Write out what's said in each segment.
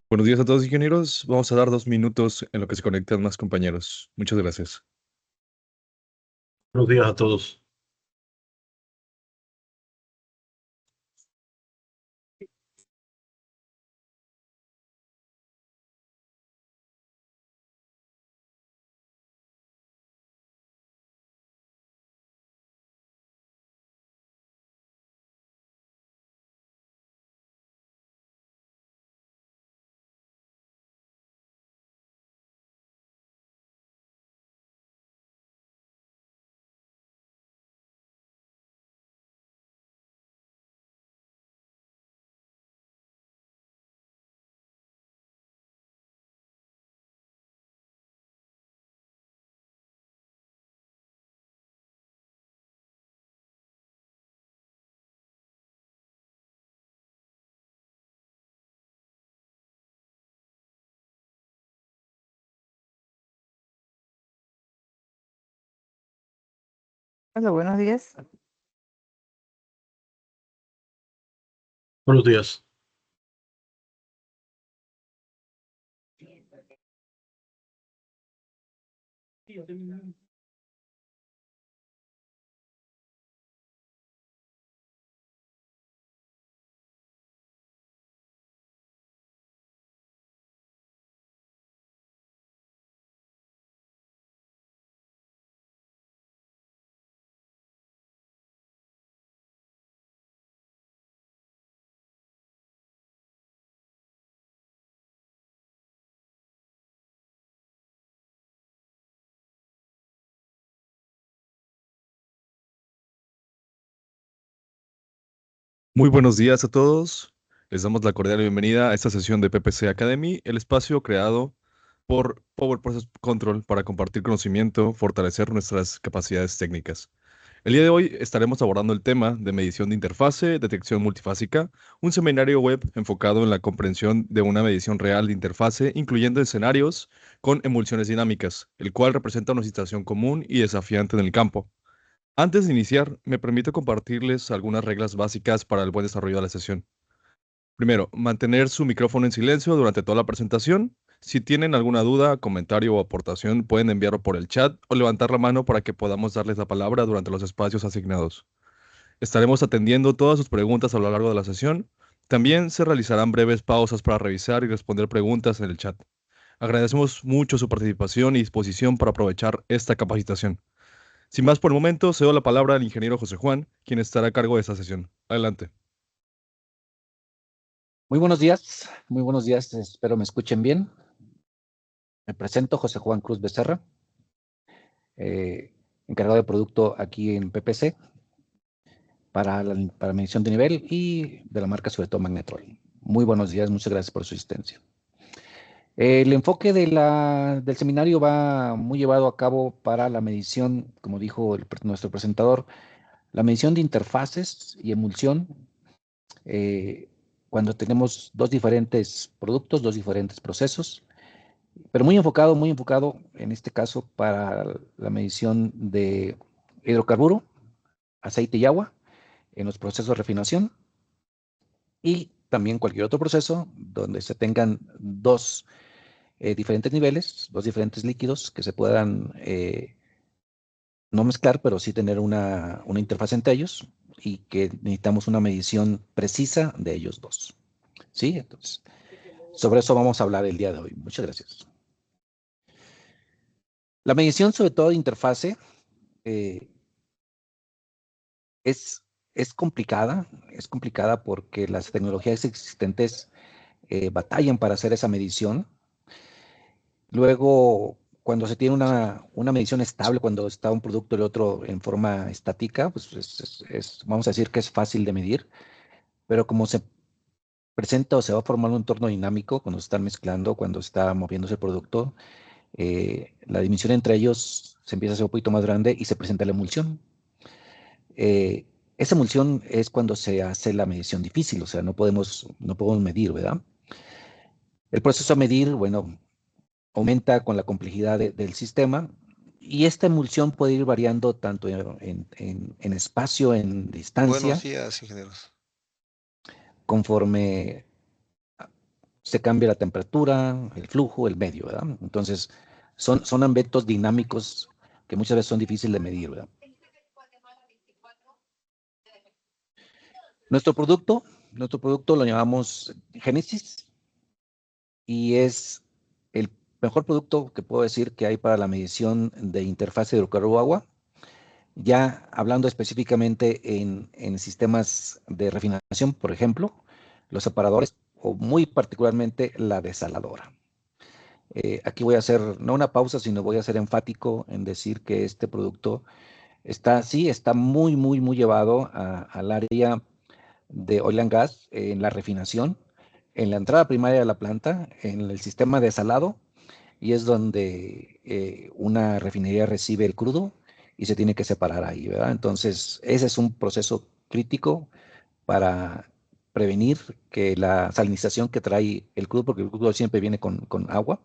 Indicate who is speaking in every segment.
Speaker 1: Buenos días a todos, ingenieros. Vamos a dar 2 minutos en lo que se conectan más compañeros. Muchas gracias.
Speaker 2: Buenos días a todos.
Speaker 3: Hola, buenos días.
Speaker 2: Buenos días.
Speaker 1: Muy buenos días a todos. Les damos la cordial bienvenida a esta sesión de PPC Academy, el espacio creado por Power Process Control para compartir conocimiento, fortalecer nuestras capacidades técnicas. El día de hoy estaremos abordando el tema de medición de interfase, detección multifásica, un seminario web enfocado en la comprensión de una medición real de interfase, incluyendo escenarios con emulsiones dinámicas, el cual representa una situación común y desafiante en el campo. Antes de iniciar, me permito compartirles algunas reglas básicas para el buen desarrollo de la sesión. Primero, mantener su micrófono en silencio durante toda la presentación. Si tienen alguna duda, comentario o aportación, pueden enviarlo por el chat o levantar la mano para que podamos darles la palabra durante los espacios asignados. Estaremos atendiendo todas sus preguntas a lo largo de la sesión. También se realizarán breves pausas para revisar y responder preguntas en el chat. Agradecemos mucho su participación y disposición para aprovechar esta capacitación. Sin más por el momento, cedo la palabra al ingeniero José Juan, quien estará a cargo de esta sesión. Adelante.
Speaker 4: Muy buenos días, espero me escuchen bien. Me presento, José Juan Cruz Becerra, encargado de producto aquí en PPC para medición de nivel y de la marca sobre todo Magnetrol. Muy buenos días, muchas gracias por su asistencia. El enfoque del seminario va muy llevado a cabo para la medición, como dijo nuestro presentador, la medición de interfaces y emulsión eh, cuando tenemos dos diferentes productos, dos diferentes procesos, pero muy enfocado en este caso para la medición de hidrocarburo, aceite y agua en los procesos de refinación y también cualquier otro proceso donde se tengan dos diferentes niveles, dos diferentes líquidos que se puedan no mezclar, pero sí tener una interfaz entre ellos y que necesitamos una medición precisa de ellos dos. ¿Sí? Entonces, sobre eso vamos a hablar el día de hoy. Muchas gracias. La medición, sobre todo de interfase, eh, es, es complicada porque las tecnologías existentes batallan para hacer esa medición. Luego, cuando se tiene una medición estable, cuando está un producto y el otro en forma estática, pues vamos a decir que es fácil de medir, pero como se presenta o se va a formar un entorno dinámico cuando se están mezclando, cuando está moviéndose el producto, la dimensión entre ellos se empieza a hacer un poquito más grande y se presenta la emulsión. Esa emulsión es cuando se hace la medición difícil, o sea, no podemos medir, ¿verdad? El proceso a medir, bueno, aumenta con la complejidad del sistema y esta emulsión puede ir variando tanto en espacio, en
Speaker 5: Buenos
Speaker 4: distancia,
Speaker 5: días, ingenieros.
Speaker 4: conforme se cambia la temperatura, el flujo, el medio, ¿verdad? Entonces, son eventos dinámicos que muchas veces son difíciles de medir, ¿verdad? Nuestro producto lo llamamos Génesis y es el mejor producto que puedo decir que hay para la medición de interfase de hidrocarburo-agua. Ya hablando específicamente en sistemas de refinación, por ejemplo, los separadores o muy particularmente la desaladora. Aquí voy a hacer, no una pausa, sino voy a ser enfático en decir que este producto está muy, muy, muy llevado al área de oil and gas, en la refinación, en la entrada primaria de la planta, en el sistema de desalado, y es donde una refinería recibe el crudo y se tiene que separar ahí, ¿verdad? Entonces, ese es un proceso crítico para prevenir que la salinización que trae el crudo, porque el crudo siempre viene con agua,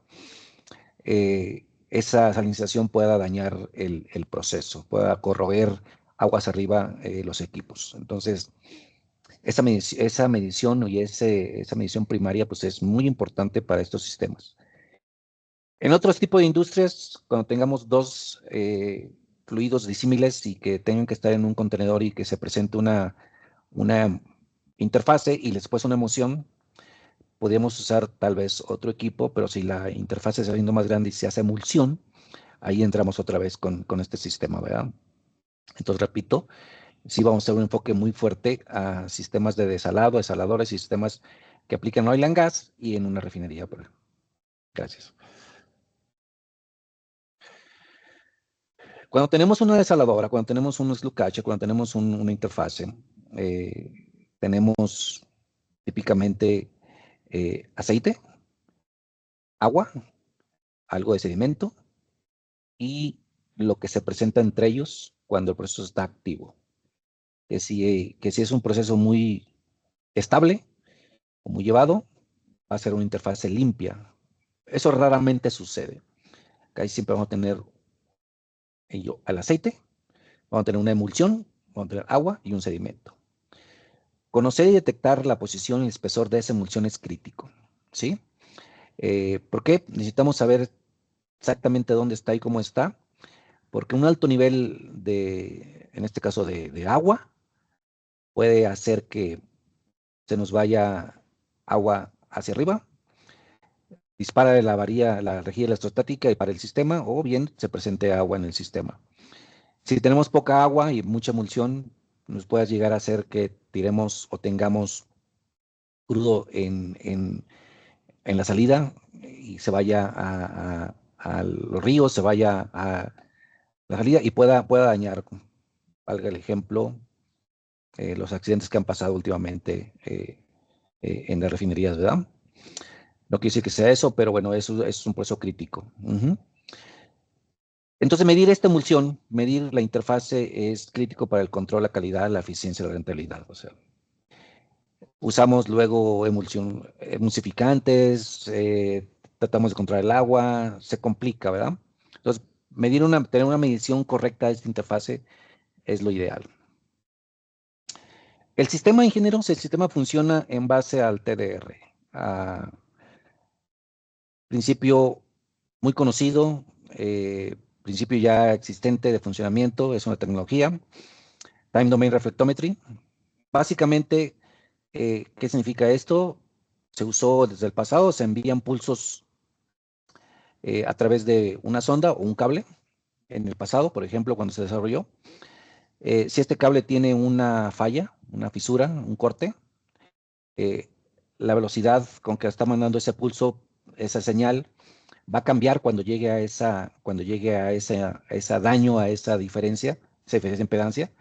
Speaker 4: esa salinización pueda dañar el proceso, pueda corroer aguas arriba los equipos. Entonces, esa medición y esa medición primaria pues es muy importante para estos sistemas. En otros tipos de industrias, cuando tengamos dos fluidos disímiles y que tengan que estar en un contenedor y que se presente una interfase y después una emulsión, podríamos usar tal vez otro equipo, pero si la interfase se va haciendo más grande y se hace emulsión, ahí entramos otra vez con este sistema, ¿verdad? Entonces, repito, sí vamos a hacer un enfoque muy fuerte a sistemas de desalado, desaladores y sistemas que aplican oil and gas y en una refinería. Gracias. Cuando tenemos una desaladora, cuando tenemos un slug catcher, cuando tenemos una interfase, tenemos típicamente aceite, agua, algo de sedimento y lo que se presenta entre ellos cuando el proceso está activo. Que si es un proceso muy estable o muy llevado, va a ser una interfase limpia. Eso raramente sucede. Casi siempre vamos a tener al aceite, vamos a tener una emulsión, vamos a tener agua y un sedimento. Conocer y detectar la posición y el espesor de esa emulsión es crítico, ¿sí? ¿Por qué? Necesitamos saber exactamente dónde está y cómo está, porque un alto nivel en este caso de agua, puede hacer que se nos vaya agua hacia arriba, dispara la rejilla electrostática y para el sistema, o bien se presente agua en el sistema. Si tenemos poca agua y mucha emulsión, nos puede llegar a hacer que tiremos o tengamos crudo en la salida y se vaya a los ríos, se vaya a la salida y pueda dañar, valga el ejemplo, los accidentes que han pasado últimamente en las refinerías, ¿verdad? No quiere decir que sea eso, pero bueno, eso es un proceso crítico. Entonces, medir esta emulsión, medir la interfase es crítico para el control, la calidad, la eficiencia y la rentabilidad. O sea, usamos luego emulsificantes, tratamos de controlar el agua, se complica, ¿verdad? Entonces, tener una medición correcta de esta interfase es lo ideal. El sistema, ingenieros, el sistema funciona en base al TDR. Principio muy conocido, principio ya existente de funcionamiento, es una tecnología. Time Domain Reflectometry. Básicamente, ¿qué significa esto? Se usó desde el pasado, se envían pulsos a través de una sonda o un cable. En el pasado, por ejemplo, cuando se desarrolló. Si este cable tiene una falla, una fisura, un corte, la velocidad con que está mandando ese pulso, esa señal, va a cambiar cuando llegue a ese daño, a esa diferencia, esa impedancia.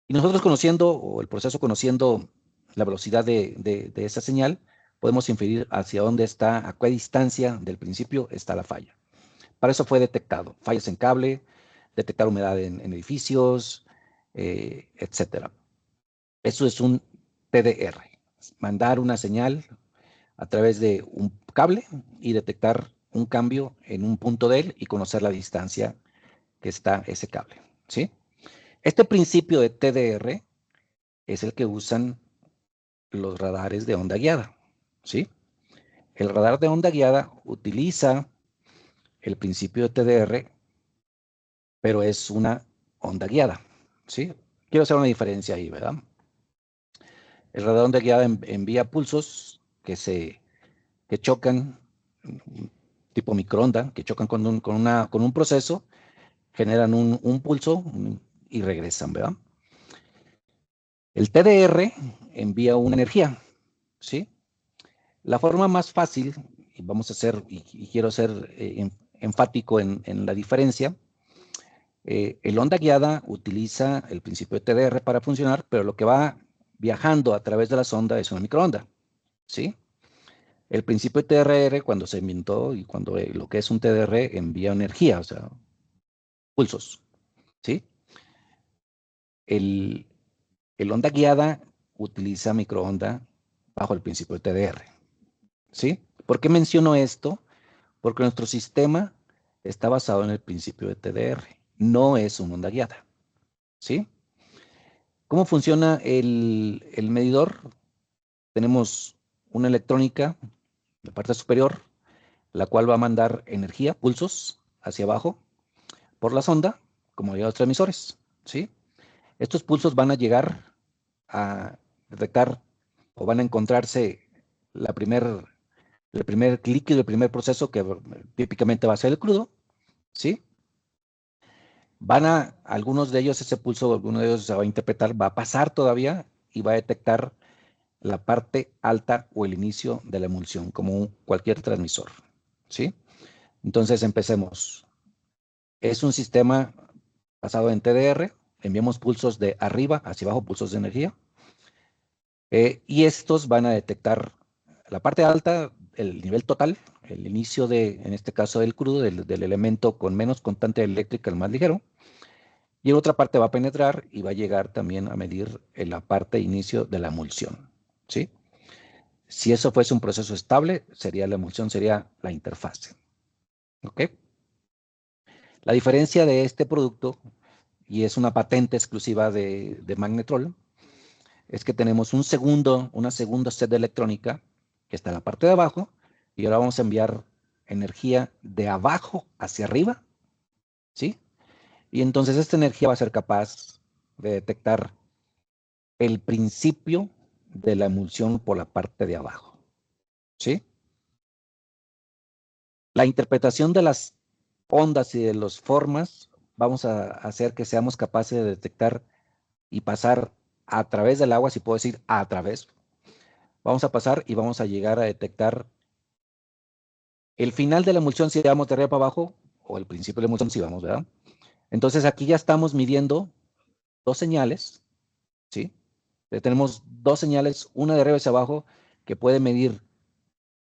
Speaker 4: Y nosotros conociendo, o el proceso conociendo la velocidad de esa señal, podemos inferir hacia dónde está, a qué distancia del principio está la falla. Para eso fue detectado. Fallas en cable, detectar humedad en edificios, etcétera. Eso es un TDR. Mandar una señal a través de un cable y detectar un cambio en un punto de él y conocer la distancia que está ese cable, ¿sí? Este principio de TDR es el que usan los radares de onda guiada, ¿sí? El radar de onda guiada utiliza el principio de TDR, pero es una onda guiada, ¿sí? Quiero hacer una diferencia ahí, ¿verdad? El radar de onda guiada envía pulsos que chocan, tipo microonda, que chocan con un proceso, generan un pulso y regresan, ¿verdad? El TDR envía una energía, ¿sí? La forma más fácil, y vamos a hacer, y quiero ser enfático en la diferencia, el onda guiada utiliza el principio de TDR para funcionar, pero lo que va viajando a través de la sonda es una microonda, ¿sí? El principio de TDR, cuando se inventó y cuando lo que es un TDR envía energía, o sea, pulsos, ¿sí? El onda guiada utiliza microonda bajo el principio de TDR, ¿sí? ¿Por qué menciono esto? Porque nuestro sistema está basado en el principio de TDR, no es una onda guiada, ¿sí? ¿Cómo funciona el medidor? Tenemos una electrónica en la parte superior, la cual va a mandar energía, pulsos, hacia abajo por la sonda, como haría los transmisores, ¿sí? Estos pulsos van a llegar a detectar o van a encontrarse el primer líquido, el primer proceso que típicamente va a ser el crudo, ¿sí? Algunos de ellos, ese pulso, alguno de ellos se va a interpretar, va a pasar todavía y va a detectar la parte alta o el inicio de la emulsión, como cualquier transmisor, ¿sí? Entonces empecemos. Es un sistema basado en TDR, enviamos pulsos de arriba hacia abajo, pulsos de energía, y estos van a detectar la parte alta, el nivel total, el inicio en este caso del crudo, del elemento con menos constante eléctrica, el más ligero, y en otra parte va a penetrar y va a llegar también a medir en la parte inicio de la emulsión, ¿sí? Si eso fuese un proceso estable, la emulsión sería la interfase, ¿ok? La diferencia de este producto, y es una patente exclusiva de Magnetrol, es que tenemos una segunda set de electrónica que está en la parte de abajo, y ahora vamos a enviar energía de abajo hacia arriba, ¿sí? Y entonces esta energía va a ser capaz de detectar el principio de la emulsión por la parte de abajo, ¿sí? La interpretación de las ondas y de las formas, vamos a hacer que seamos capaces de detectar y pasar a través del agua, si puedo decir a través, vamos a pasar y vamos a llegar a detectar el final de la emulsión si vamos de arriba para abajo o el principio de la emulsión si vamos, ¿verdad? Entonces aquí ya estamos midiendo dos señales, ¿sí? Tenemos dos señales, una de arriba hacia abajo que puede medir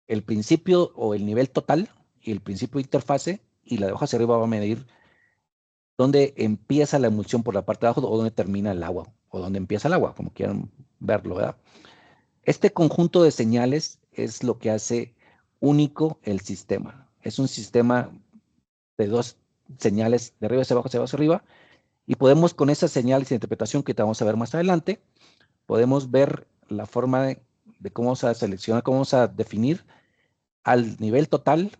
Speaker 4: el principio o el nivel total y el principio de interfase, y la de abajo hacia arriba va a medir dónde empieza la emulsión por la parte de abajo o dónde termina el agua, o dónde empieza el agua, como quieran verlo, ¿verdad? Este conjunto de señales es lo que hace único el sistema. Es un sistema de dos señales, de arriba hacia abajo, hacia abajo, hacia arriba, y podemos con esas señales de interpretación que te vamos a ver más adelante, podemos ver la forma de cómo vamos a seleccionar, cómo vamos a definir al nivel total,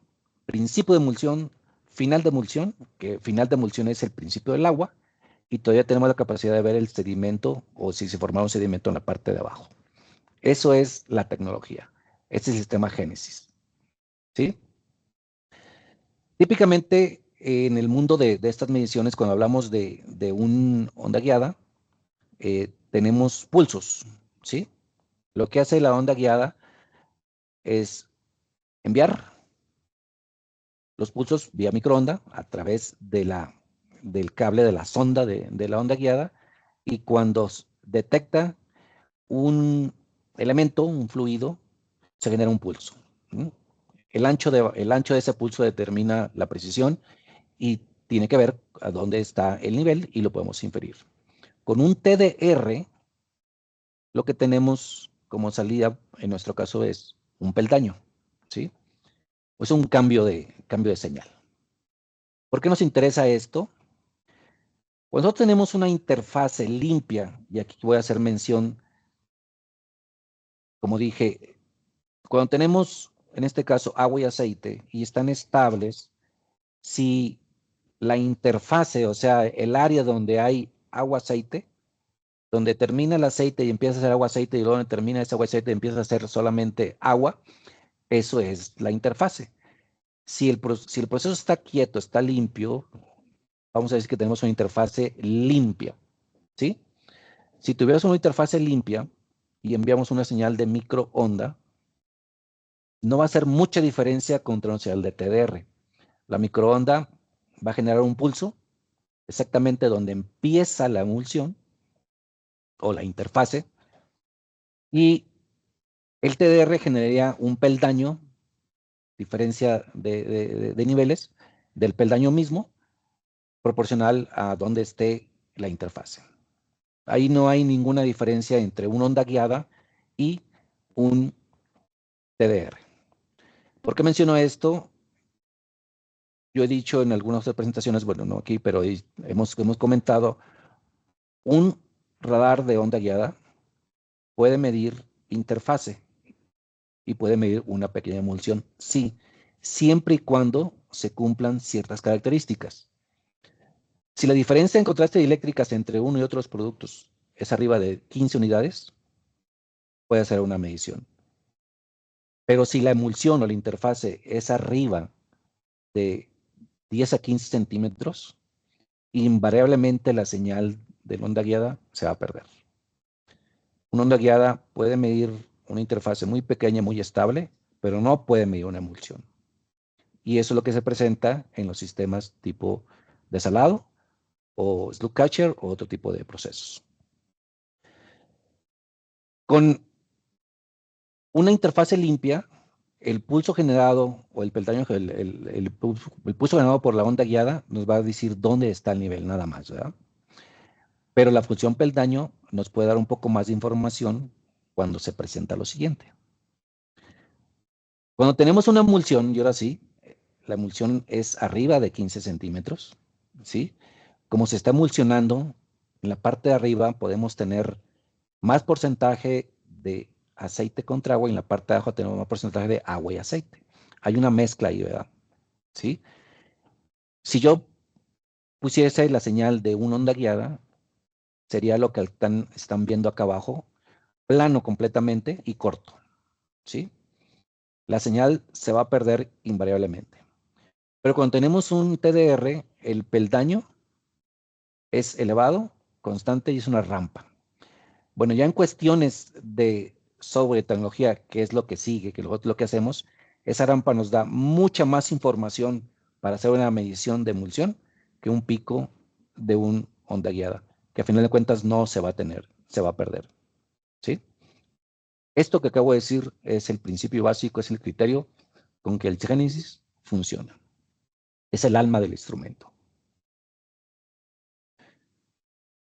Speaker 4: principio de emulsión, final de emulsión, que final de emulsión es el principio del agua, y todavía tenemos la capacidad de ver el sedimento o si se formaba un sedimento en la parte de abajo. Eso es la tecnología. Este es el sistema Génesis, ¿sí? Típicamente en el mundo de estas mediciones, cuando hablamos de una onda guiada, tenemos pulsos, ¿sí? Lo que hace la onda guiada es enviar los pulsos vía microonda a través del cable de la sonda de la onda guiada, y cuando detecta un elemento, un fluido, se genera un pulso. El ancho de ese pulso determina la precisión y tiene que ver a dónde está el nivel y lo podemos inferir. Con un TDR, lo que tenemos como salida, en nuestro caso, es un peldaño, ¿sí? Es un cambio de señal. ¿Por qué nos interesa esto? Pues nosotros tenemos una interfase limpia, y aquí voy a hacer mención, como dije, cuando tenemos en este caso agua y aceite, y están estables, si la interfase, o sea, el área donde hay agua-aceite, donde termina el aceite y empieza a ser agua-aceite y luego donde termina ese agua-aceite y empieza a ser solamente agua, eso es la interfase. Si el proceso está quieto, está limpio, vamos a decir que tenemos una interfase limpia, ¿sí? Si tuviéramos una interfase limpia y enviamos una señal de microonda, no va a hacer mucha diferencia contra una señal de TDR. La microonda va a generar un pulso exactamente donde empieza la emulsión o la interfase, y el TDR generaría un peldaño, diferencia de niveles del peldaño mismo, proporcional a donde esté la interfase. Ahí no hay ninguna diferencia entre una onda guiada y un TDR. ¿Por qué menciono esto? Yo he dicho en algunas otras presentaciones, bueno, no aquí, pero hemos comentado, un radar de onda guiada puede medir interfase y puede medir una pequeña emulsión, sí, siempre y cuando se cumplan ciertas características. Si la diferencia en contraste eléctricas entre uno y otros productos es arriba de 15 unidades, puede hacer una medición. Pero si la emulsión o la interfase es arriba de 10 a 15 centímetros, invariablemente la señal de la onda guiada se va a perder. Una onda guiada puede medir una interfase muy pequeña, muy estable, pero no puede medir una emulsión. Y eso es lo que se presenta en los sistemas tipo desalado o slug catcher o otro tipo de procesos. Con una interfase limpia, el pulso generado o el peldaño, el pulso generado por la onda guiada nos va a decir dónde está el nivel, nada más, ¿verdad? Pero la función peldaño nos puede dar un poco más de información cuando se presenta lo siguiente. Cuando tenemos una emulsión, y ahora sí, la emulsión es arriba de 15 centímetros, ¿sí? Como se está emulsionando, en la parte de arriba podemos tener más porcentaje de aceite contra agua y en la parte de abajo tenemos más porcentaje de agua y aceite. Hay una mezcla ahí, ¿verdad? ¿Sí? Si yo pusiese la señal de una onda guiada, sería lo que están viendo acá abajo, plano completamente y corto, ¿sí? La señal se va a perder invariablemente. Pero cuando tenemos un TDR, el peldaño es elevado, constante y es una rampa. Bueno, ya en cuestiones de software y tecnología, que es lo que sigue, que lo que hacemos, esa rampa nos da mucha más información para hacer una medición de emulsión que un pico de un onda guiada, que a final de cuentas no se va a tener, se va a perder, ¿sí? Esto que acabo de decir es el principio básico, es el criterio con que el Genesis funciona. Es el alma del instrumento.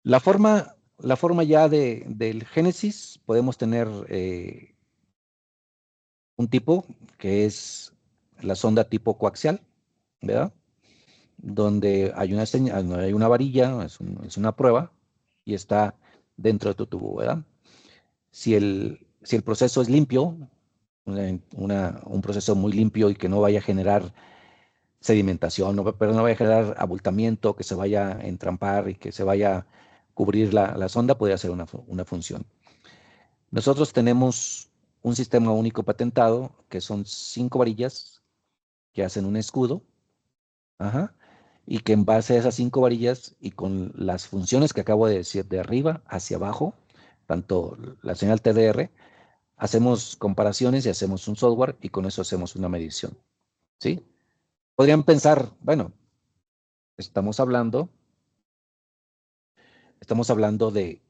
Speaker 4: La forma ya del Génesis, podemos tener un tipo que es la sonda tipo coaxial, ¿verdad? Donde hay una varilla, es una prueba, y está dentro de tu tubo, ¿verdad? Si el proceso es limpio, un proceso muy limpio y que no vaya a generar sedimentación, pero no vaya a generar abultamiento, que se vaya a entrampar y que se vaya a cubrir la sonda, podría ser una función. Nosotros tenemos un sistema único patentado, que son 5 varillas que hacen un escudo, y que en base a esas 5 varillas y con las funciones que acabo de decir, de arriba hacia abajo, tanto la señal TDR, hacemos comparaciones y hacemos un software y con eso hacemos una medición, ¿sí? Podrían pensar, bueno, estamos hablando de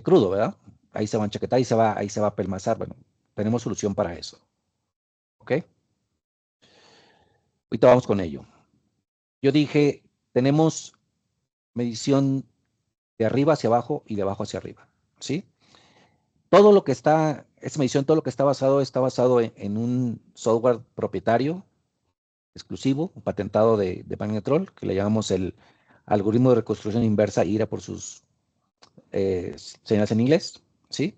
Speaker 4: crudo, ¿verdad? Ahí se va a enchaquetar, ahí se va a pelmazar. Bueno, tenemos solución para eso, ¿ok? Ahorita vamos con ello. Yo dije, tenemos medición de arriba hacia abajo y de abajo hacia arriba, ¿sí? Todo lo que está, esta medición, todo lo que está basado en un software propietario, exclusivo, patentado de Magnetrol, que le llamamos el algoritmo de reconstrucción inversa, IRA por sus señales en inglés, ¿sí?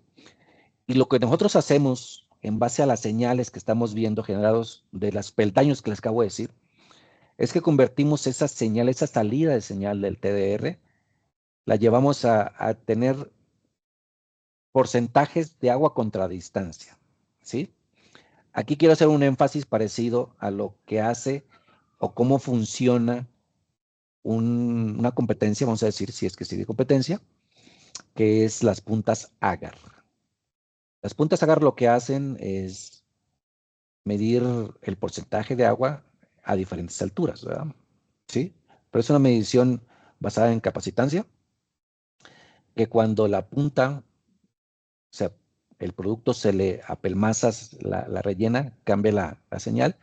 Speaker 4: Y lo que nosotros hacemos en base a las señales que estamos viendo generados de los peldaños que les acabo de decir, es que convertimos esa señal, esa salida de señal del TDR, la llevamos a tener porcentajes de agua contra distancia, ¿sí? Aquí quiero hacer un énfasis parecido a lo que hace o cómo funciona una competencia, vamos a decir, si es que sigue competencia, que es las puntas agar. Las puntas agar lo que hacen es medir el porcentaje de agua a diferentes alturas, ¿verdad? ¿Sí? Pero es una medición basada en capacitancia, que cuando la punta, o sea, el producto se le apelmazas la rellena, cambia la señal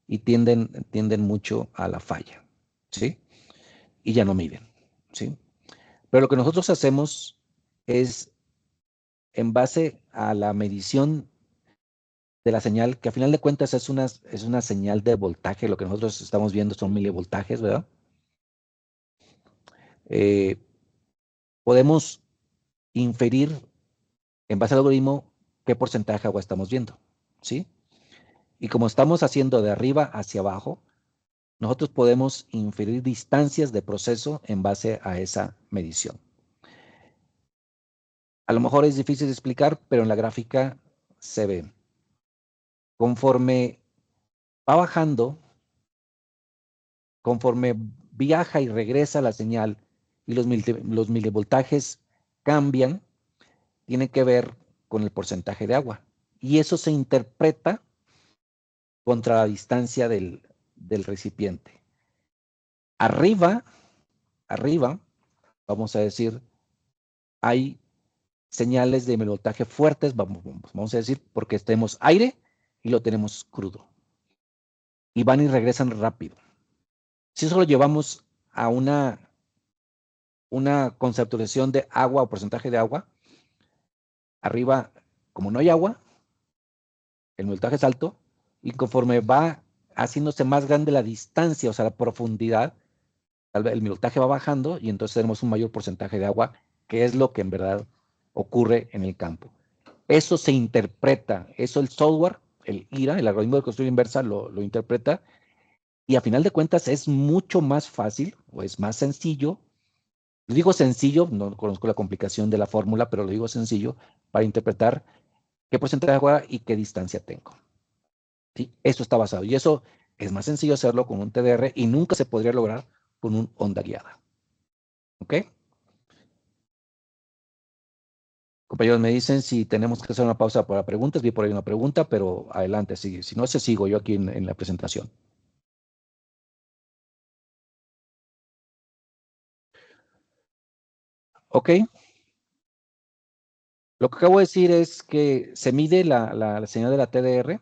Speaker 4: y tienden mucho a la falla, ¿sí? Y ya no miden, ¿sí? Pero lo que nosotros hacemos es, en base a la medición de la señal, que a final de cuentas es una señal de voltaje, lo que nosotros estamos viendo son milivoltajes, ¿verdad? Podemos inferir, en base al algoritmo, qué porcentaje de agua estamos viendo, ¿sí? Y como estamos haciendo de arriba hacia abajo, nosotros podemos inferir distancias de proceso en base a esa medición. A lo mejor es difícil de explicar, pero en la gráfica se ve. Conforme va bajando, conforme viaja y regresa la señal y los milivoltajes cambian, tiene que ver con el porcentaje de agua. Y eso se interpreta contra la distancia del recipiente. Arriba, vamos a decir, hay señales de milivoltaje fuertes, vamos a decir, porque tenemos aire y lo tenemos crudo. Y van y regresan rápido. Si eso lo llevamos a una conceptualización de agua o porcentaje de agua, arriba, como no hay agua, el milivoltaje es alto, y conforme va haciéndose más grande la distancia, o sea, la profundidad, tal vez el milivoltaje va bajando y entonces tenemos un mayor porcentaje de agua, que es lo que en verdad ocurre en el campo. Eso se interpreta, eso el software, el IRA, el algoritmo de construcción inversa, lo interpreta, y a final de cuentas es mucho más fácil o es más sencillo. Lo digo sencillo, no conozco la complicación de la fórmula, pero lo digo sencillo para interpretar qué porcentaje de agua y qué distancia tengo. ¿Sí? Eso está basado. Y eso es más sencillo hacerlo con un TDR y nunca se podría lograr con un onda guiada. ¿Ok? Compañeros, me dicen si tenemos que hacer una pausa para preguntas. Vi por ahí una pregunta, pero adelante, sigue. Si no, sigo yo aquí en la presentación. ¿Ok? Lo que acabo de decir es que se mide la señal de la TDR,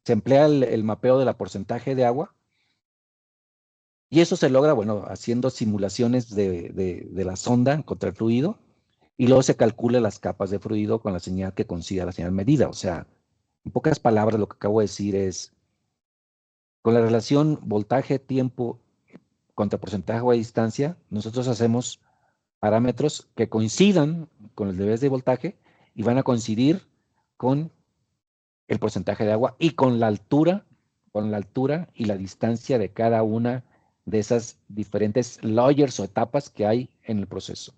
Speaker 4: se emplea el mapeo de la porcentaje de agua, y eso se logra, bueno, haciendo simulaciones de la sonda contra el fluido, y luego se calcula las capas de fluido con la señal que considera la señal medida. O sea, en pocas palabras, lo que acabo de decir es, con la relación voltaje-tiempo contra porcentaje de agua y distancia, nosotros hacemos parámetros que coincidan con el nivel de voltaje y van a coincidir con el porcentaje de agua y con la altura y la distancia de cada una de esas diferentes layers o etapas que hay en el proceso.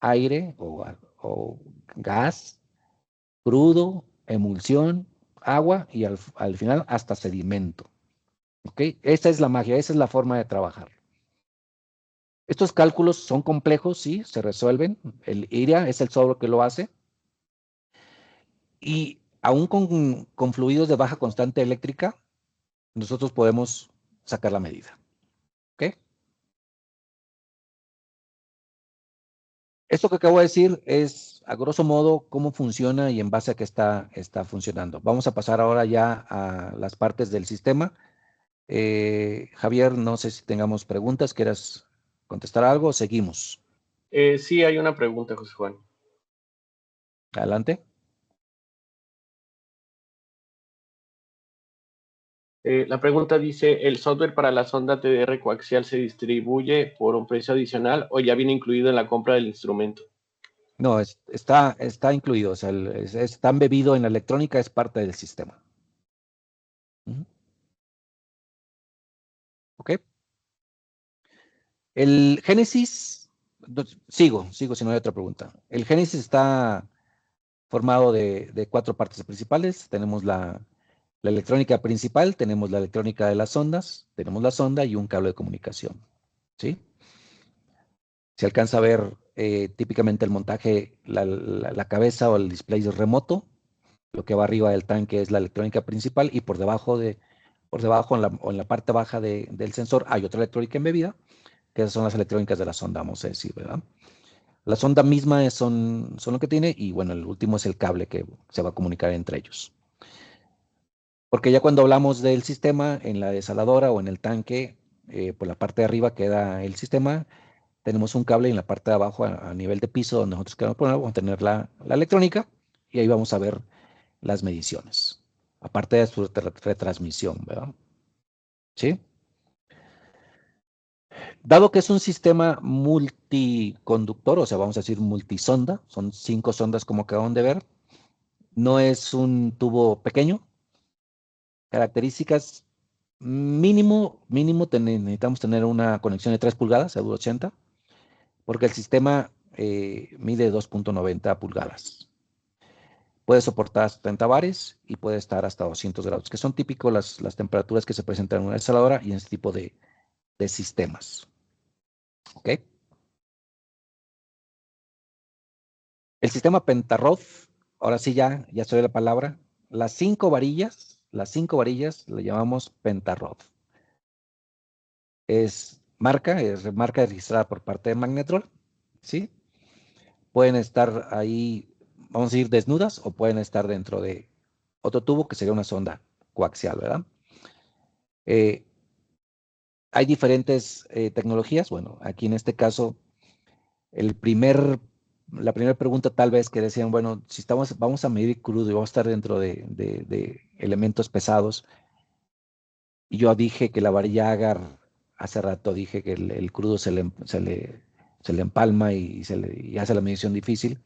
Speaker 4: Aire o gas, crudo, emulsión, agua y al final hasta sedimento. ¿Ok? Esa es la magia, esa es la forma de trabajar. Estos cálculos son complejos, sí, se resuelven. El IRIA es el software que lo hace. Y aún con fluidos de baja constante eléctrica, nosotros podemos sacar la medida. ¿Ok? Esto que acabo de decir es, a grosso modo, cómo funciona y en base a qué está funcionando. Vamos a pasar ahora ya a las partes del sistema. Javier, no sé si tengamos preguntas. ¿Quieras contestar algo o seguimos?
Speaker 5: Sí, hay una pregunta, José Juan.
Speaker 4: Adelante.
Speaker 5: La pregunta dice, ¿el software para la sonda TDR coaxial se distribuye por un precio adicional o ya viene incluido en la compra del instrumento?
Speaker 4: No, está incluido, o sea, está embebido en la electrónica, es parte del sistema. ¿Ok? El Génesis, sigo si no hay otra pregunta. El Génesis está formado de 4 partes principales. Tenemos la electrónica principal, tenemos la electrónica de las ondas, tenemos la sonda y un cable de comunicación. ¿Sí? Se alcanza a ver típicamente el montaje, la cabeza o el display remoto. Lo que va arriba del tanque es la electrónica principal y por debajo o en la parte baja del sensor hay otra electrónica embebida, que esas son las electrónicas de la sonda, vamos a decir, ¿verdad? La sonda misma son lo que tiene y bueno, el último es el cable que se va a comunicar entre ellos. Porque ya cuando hablamos del sistema, en la desaladora o en el tanque, por la parte de arriba queda el sistema, tenemos un cable y en la parte de abajo, a nivel de piso, donde nosotros queremos poner, vamos a tener la electrónica y ahí vamos a ver las mediciones. Aparte de su retransmisión, ¿verdad? ¿Sí? Dado que es un sistema multiconductor, o sea, vamos a decir multisonda, son 5 sondas como acaban de ver, no es un tubo pequeño. Características mínimo necesitamos tener una conexión de 3 pulgadas, EV80, porque el sistema mide 2.90 pulgadas. Puede soportar hasta 30 bares y puede estar hasta 200 grados, que son típicos las temperaturas que se presentan en una desaladora y en este tipo de sistemas. ¿Ok? El sistema Pentarod, ahora sí ya estoy la palabra, las 5 varillas le llamamos Pentarod. Es marca registrada por parte de Magnetrol, ¿sí? Pueden estar ahí, vamos a decir, desnudas o pueden estar dentro de otro tubo que sería una sonda coaxial, ¿verdad? Hay diferentes tecnologías. Bueno, aquí en este caso, la primera pregunta tal vez que decían, bueno, si vamos a medir crudo y vamos a estar dentro de elementos pesados, y yo dije que la varilla agar, hace rato dije que el crudo se le empalma y hace la medición difícil.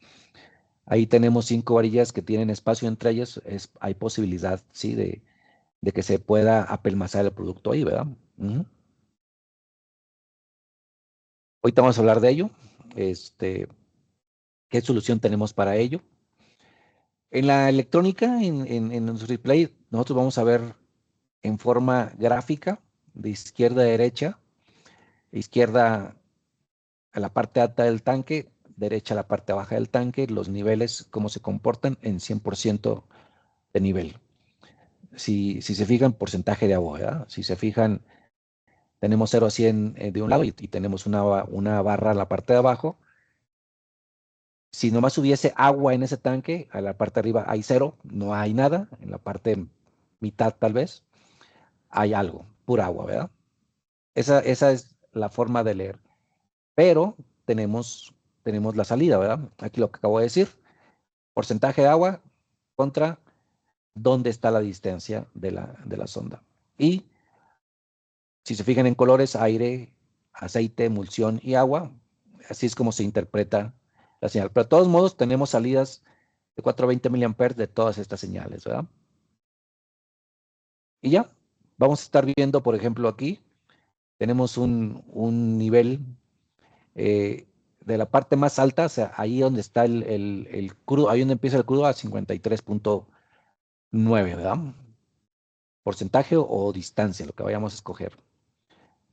Speaker 4: Ahí tenemos 5 varillas que tienen espacio entre ellas. Hay posibilidad, sí, de que se pueda apelmazar el producto ahí, ¿verdad? Ahorita vamos a hablar de ello. ¿Qué solución tenemos para ello? En la electrónica, en nuestro display, nosotros vamos a ver en forma gráfica, de izquierda a derecha, izquierda a la parte alta del tanque, derecha a la parte baja del tanque, los niveles, cómo se comportan en 100% de nivel. Si se fijan, porcentaje de agua, ¿verdad? Si se fijan, tenemos 0 a 100 de un lado y tenemos una barra a la parte de abajo. Si nomás hubiese agua en ese tanque, a la parte de arriba hay 0, no hay nada. En la parte mitad tal vez hay algo, pura agua, ¿verdad? Esa es la forma de leer. Pero tenemos la salida, ¿verdad? Aquí lo que acabo de decir, porcentaje de agua contra dónde está la distancia de la sonda. Y si se fijan en colores, aire, aceite, emulsión y agua, así es como se interpreta la señal. Pero de todos modos tenemos salidas de 420 mA de todas estas señales, ¿verdad? Y ya, vamos a estar viendo, por ejemplo, aquí, tenemos un nivel de la parte más alta, o sea, ahí donde está el crudo, ahí donde empieza el crudo a 53.9, ¿verdad? Porcentaje o distancia, lo que vayamos a escoger.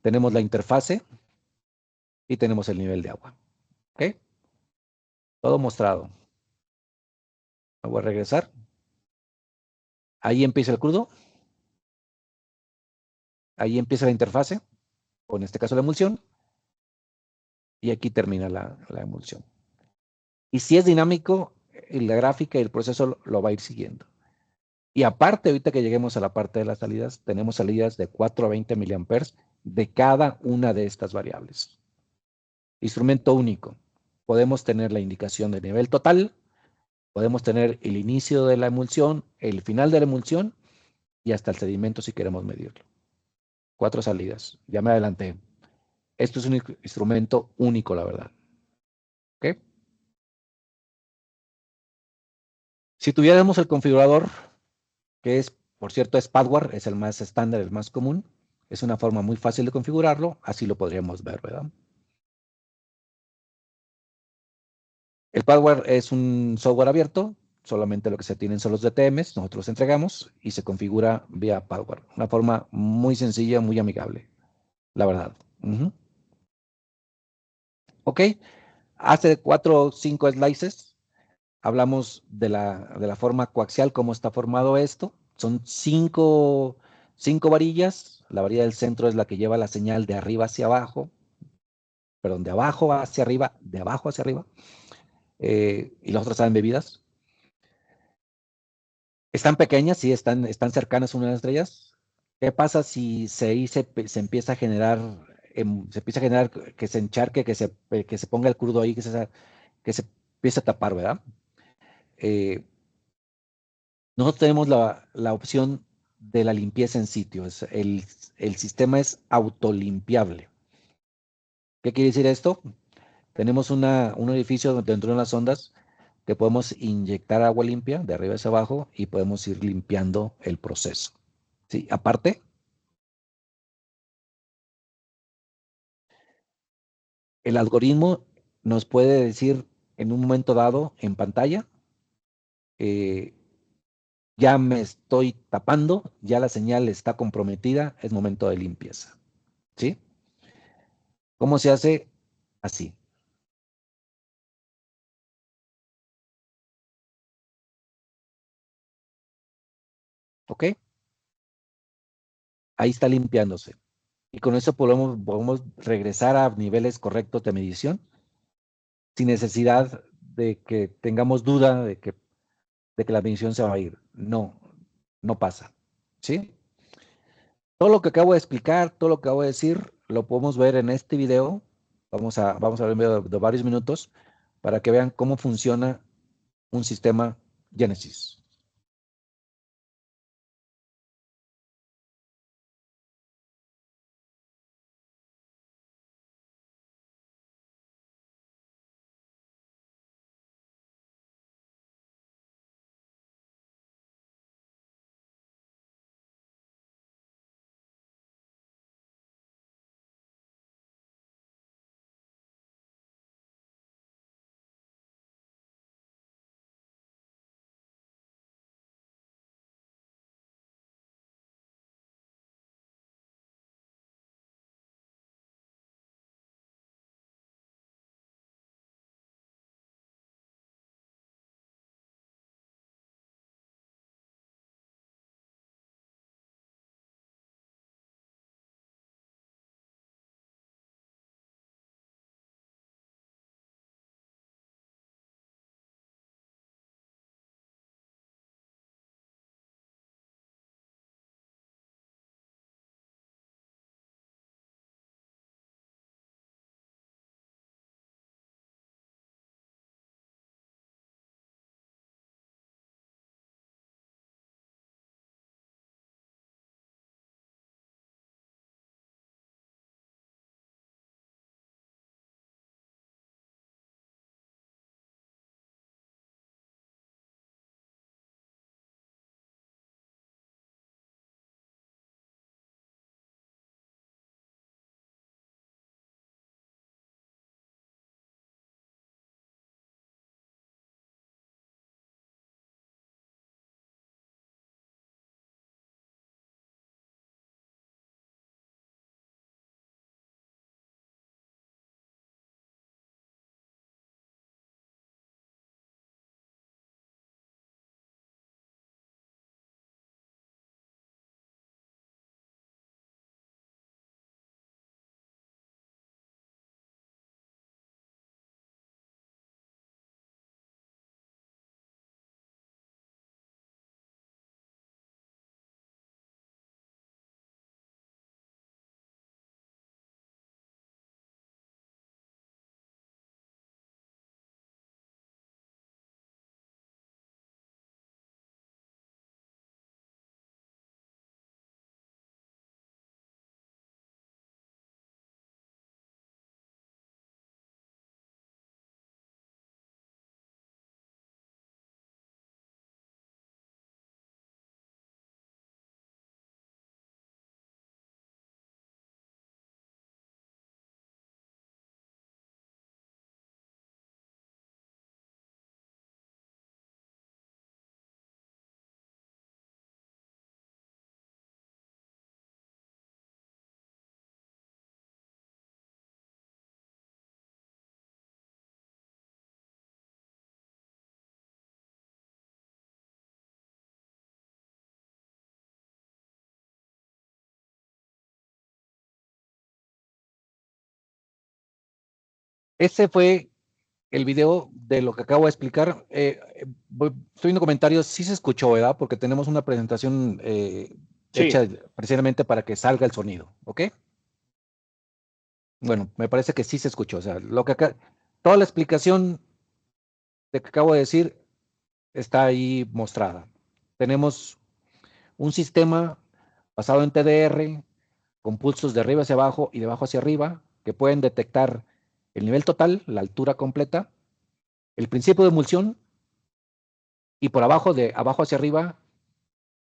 Speaker 4: Tenemos la interfase y tenemos el nivel de agua. ¿Ok? Todo mostrado. Me voy a regresar. Ahí empieza el crudo. Ahí empieza la interfase, o en este caso la emulsión. Y aquí termina la emulsión. Y si es dinámico, la gráfica y el proceso lo va a ir siguiendo. Y aparte, ahorita que lleguemos a la parte de las salidas, tenemos salidas de 4 a 20 mA de cada una de estas variables. Instrumento único. Podemos tener la indicación de nivel total, podemos tener el inicio de la emulsión, el final de la emulsión y hasta el sedimento si queremos medirlo. 4 salidas. Ya me adelanté. Esto es un instrumento único, la verdad. ¿Ok? Si tuviéramos el configurador, que es, por cierto, es Padware, es el más estándar, el más común, es una forma muy fácil de configurarlo, así lo podríamos ver, ¿verdad? El Padware es un software abierto, solamente lo que se tienen son los DTMs, nosotros los entregamos y se configura vía Padware. Una forma muy sencilla, muy amigable, la verdad. Ok, hace 4 o 5 slices hablamos de la forma coaxial, cómo está formado esto. Son cinco varillas. La varilla del centro es la que lleva la señal de arriba hacia abajo, perdón, de abajo hacia arriba, de abajo hacia arriba. Y las otras están embebidas. Están pequeñas, sí, están cercanas unas a las otras. ¿Qué pasa si se empieza a generar, se empieza a generar que se encharque, que se ponga el crudo ahí, que se empiece a tapar, ¿verdad? Nosotros tenemos la opción de la limpieza en sitio. El sistema es autolimpiable. ¿Qué quiere decir esto? Tenemos un edificio dentro de las ondas que podemos inyectar agua limpia de arriba hacia abajo y podemos ir limpiando el proceso. ¿Sí? Aparte, el algoritmo nos puede decir en un momento dado en pantalla, eh, ya me estoy tapando, ya la señal está comprometida, es momento de limpieza. ¿Sí? ¿Cómo se hace? Así. ¿Ok? Ahí está limpiándose. Y con eso podemos regresar a niveles correctos de medición sin necesidad de que tengamos duda de que la medición se va a ir. No, no pasa. ¿Sí? Todo lo que acabo de explicar, todo lo que acabo de decir, lo podemos ver en este video. Vamos a ver un video de varios minutos para que vean cómo funciona un sistema Genesis. Ese fue el video de lo que acabo de explicar. Estoy viendo comentarios, sí se escuchó, ¿verdad? Porque tenemos una presentación
Speaker 5: Sí.
Speaker 4: hecha precisamente para que salga el sonido, ¿ok? Bueno, me parece que sí se escuchó. O sea, toda la explicación de que acabo de decir está ahí mostrada. Tenemos un sistema basado en TDR, con pulsos de arriba hacia abajo y de abajo hacia arriba, que pueden detectar el nivel total, la altura completa, el principio de emulsión, y por abajo, de abajo hacia arriba,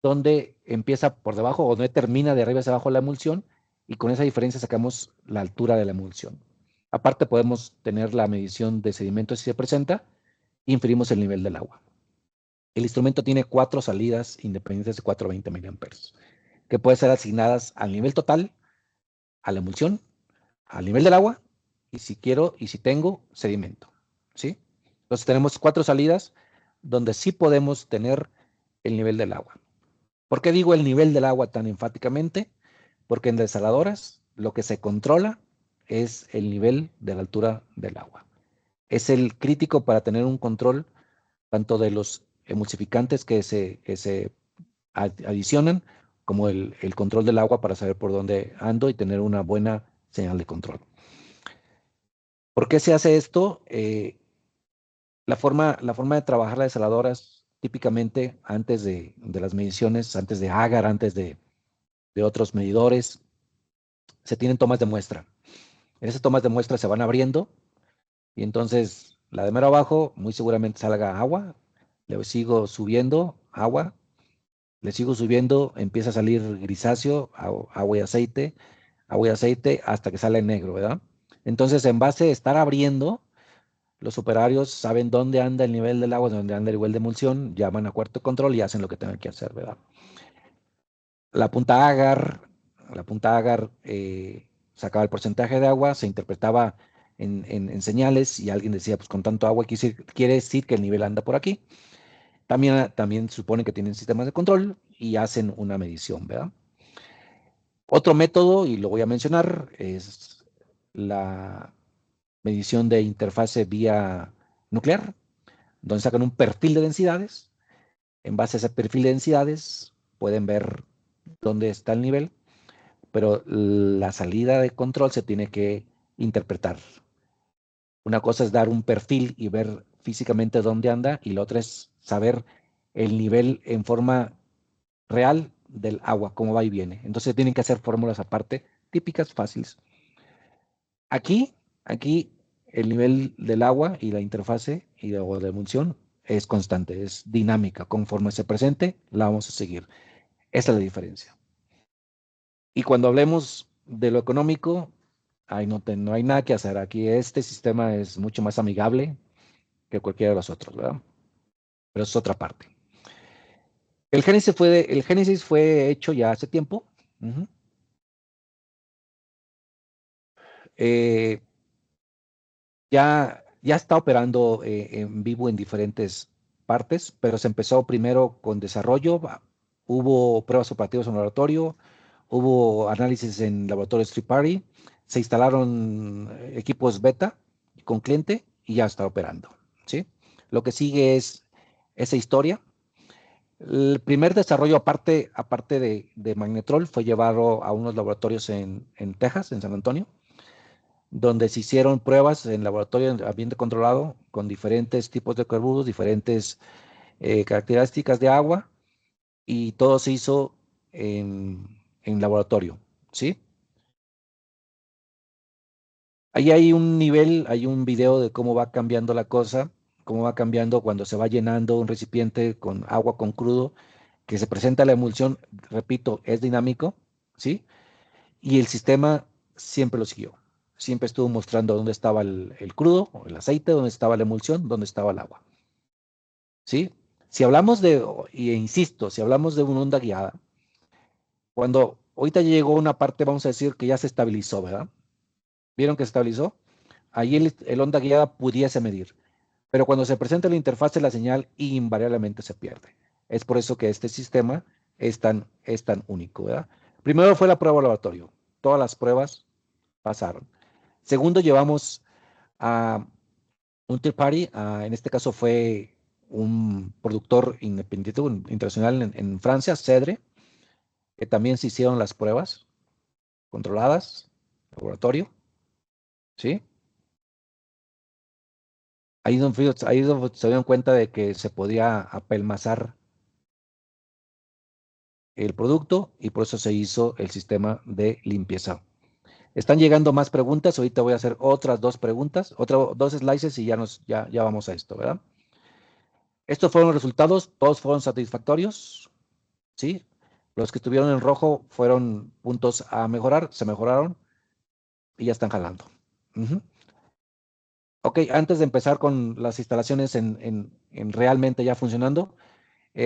Speaker 4: donde empieza por debajo o donde termina de arriba hacia abajo la emulsión, y con esa diferencia sacamos la altura de la emulsión. Aparte podemos tener la medición de sedimentos si se presenta, e inferimos el nivel del agua. El instrumento tiene 4 salidas independientes de 420 miliamperes, que pueden ser asignadas al nivel total, a la emulsión, al nivel del agua, y si quiero y si tengo sedimento, ¿sí? Entonces tenemos 4 salidas donde sí podemos tener el nivel del agua. ¿Por qué digo el nivel del agua tan enfáticamente? Porque en desaladoras lo que se controla es el nivel de la altura del agua. Es el crítico para tener un control tanto de los emulsificantes que se adicionan, como el control del agua para saber por dónde ando y tener una buena señal de control. ¿Por qué se hace esto? La forma de trabajar las desaladoras, típicamente antes de las mediciones, antes de Agar, antes de otros medidores, se tienen tomas de muestra. En esas tomas de muestra se van abriendo y entonces la de mero abajo muy seguramente salga agua, le sigo subiendo agua, le sigo subiendo, empieza a salir grisáceo, agua y aceite, hasta que sale negro, ¿verdad? Entonces, en base a estar abriendo, los operarios saben dónde anda el nivel del agua, dónde anda el nivel de emulsión, llaman a cuarto control y hacen lo que tengan que hacer, ¿verdad? La punta agar sacaba el porcentaje de agua, se interpretaba en señales y alguien decía, pues con tanto agua quiere decir que el nivel anda por aquí. También supone que tienen sistemas de control y hacen una medición, ¿verdad? Otro método, y lo voy a mencionar, es la medición de interfase vía nuclear, donde sacan un perfil de densidades. En base a ese perfil de densidades pueden ver dónde está el nivel, pero la salida de control se tiene que interpretar. Una cosa es dar un perfil y ver físicamente dónde anda, y la otra es saber el nivel en forma real del agua, cómo va y viene. Entonces tienen que hacer fórmulas aparte, típicas, fáciles. Aquí el nivel del agua y la interfase o de emulsión es constante, es dinámica. Conforme se presente, la vamos a seguir. Esa es la diferencia. Y cuando hablemos de lo económico, no hay nada que hacer. Aquí este sistema es mucho más amigable que cualquiera de los otros, ¿verdad? Pero es otra parte. El Génesis fue hecho ya hace tiempo. Eh, ya está operando en vivo en diferentes partes, pero se empezó primero con desarrollo. Hubo pruebas operativas en laboratorio, hubo análisis en laboratorios third party, se instalaron equipos beta con cliente y ya está operando, ¿sí? Lo que sigue es esa historia. El primer desarrollo aparte de Magnetrol fue llevado a unos laboratorios en Texas, en San Antonio, donde se hicieron pruebas en laboratorio en ambiente controlado con diferentes tipos de carburos, diferentes características de agua, y todo se hizo en laboratorio, ¿sí? Ahí hay un nivel, hay un video de cómo va cambiando la cosa, cómo va cambiando cuando se va llenando un recipiente con agua con crudo, que se presenta la emulsión, repito, es dinámico, ¿sí? Y el sistema siempre lo siguió. Siempre estuvo mostrando dónde estaba el crudo, o el aceite, dónde estaba la emulsión, dónde estaba el agua, ¿sí? Si hablamos insisto, si hablamos de una onda guiada, cuando ahorita llegó una parte, vamos a decir que ya se estabilizó, ¿verdad? ¿Vieron que se estabilizó? Ahí el onda guiada pudiese medir. Pero cuando se presenta la interfaz de la señal, invariablemente se pierde. Es por eso que este sistema es tan único, ¿verdad? Primero fue la prueba de laboratorio. Todas las pruebas pasaron. Segundo, llevamos a un third party, en este caso fue un productor independiente internacional en Francia, Cedre, que también se hicieron las pruebas controladas, laboratorio, ¿sí? Ahí es donde se dieron cuenta de que se podía apelmazar el producto y por eso se hizo el sistema de limpieza. Están llegando más preguntas. Ahorita voy a hacer otras dos preguntas, dos slices y ya vamos a esto, ¿verdad? Estos fueron los resultados, todos fueron satisfactorios, ¿sí? Los que estuvieron en rojo fueron puntos a mejorar, se mejoraron y ya están jalando. Ok, antes de empezar con las instalaciones en realmente ya funcionando,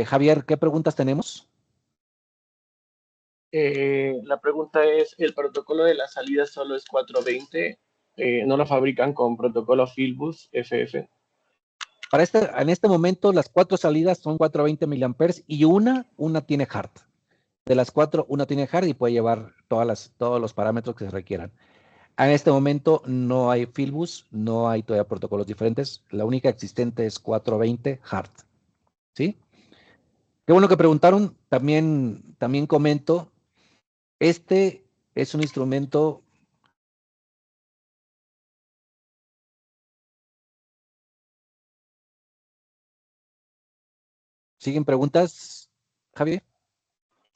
Speaker 4: Javier, ¿qué preguntas tenemos?
Speaker 5: La pregunta es, ¿el protocolo de la salida solo es 420? ¿No lo fabrican con protocolo Filbus FF?
Speaker 4: En este momento, las 4 salidas son 420 miliamperes y una tiene hard. De las 4, una tiene hard y puede llevar todos los parámetros que se requieran. En este momento no hay Filbus, no hay todavía protocolos diferentes. La única existente es 420 hard. ¿Sí? Qué bueno que preguntaron. También comento, este es un instrumento. ¿Siguen preguntas, Javier?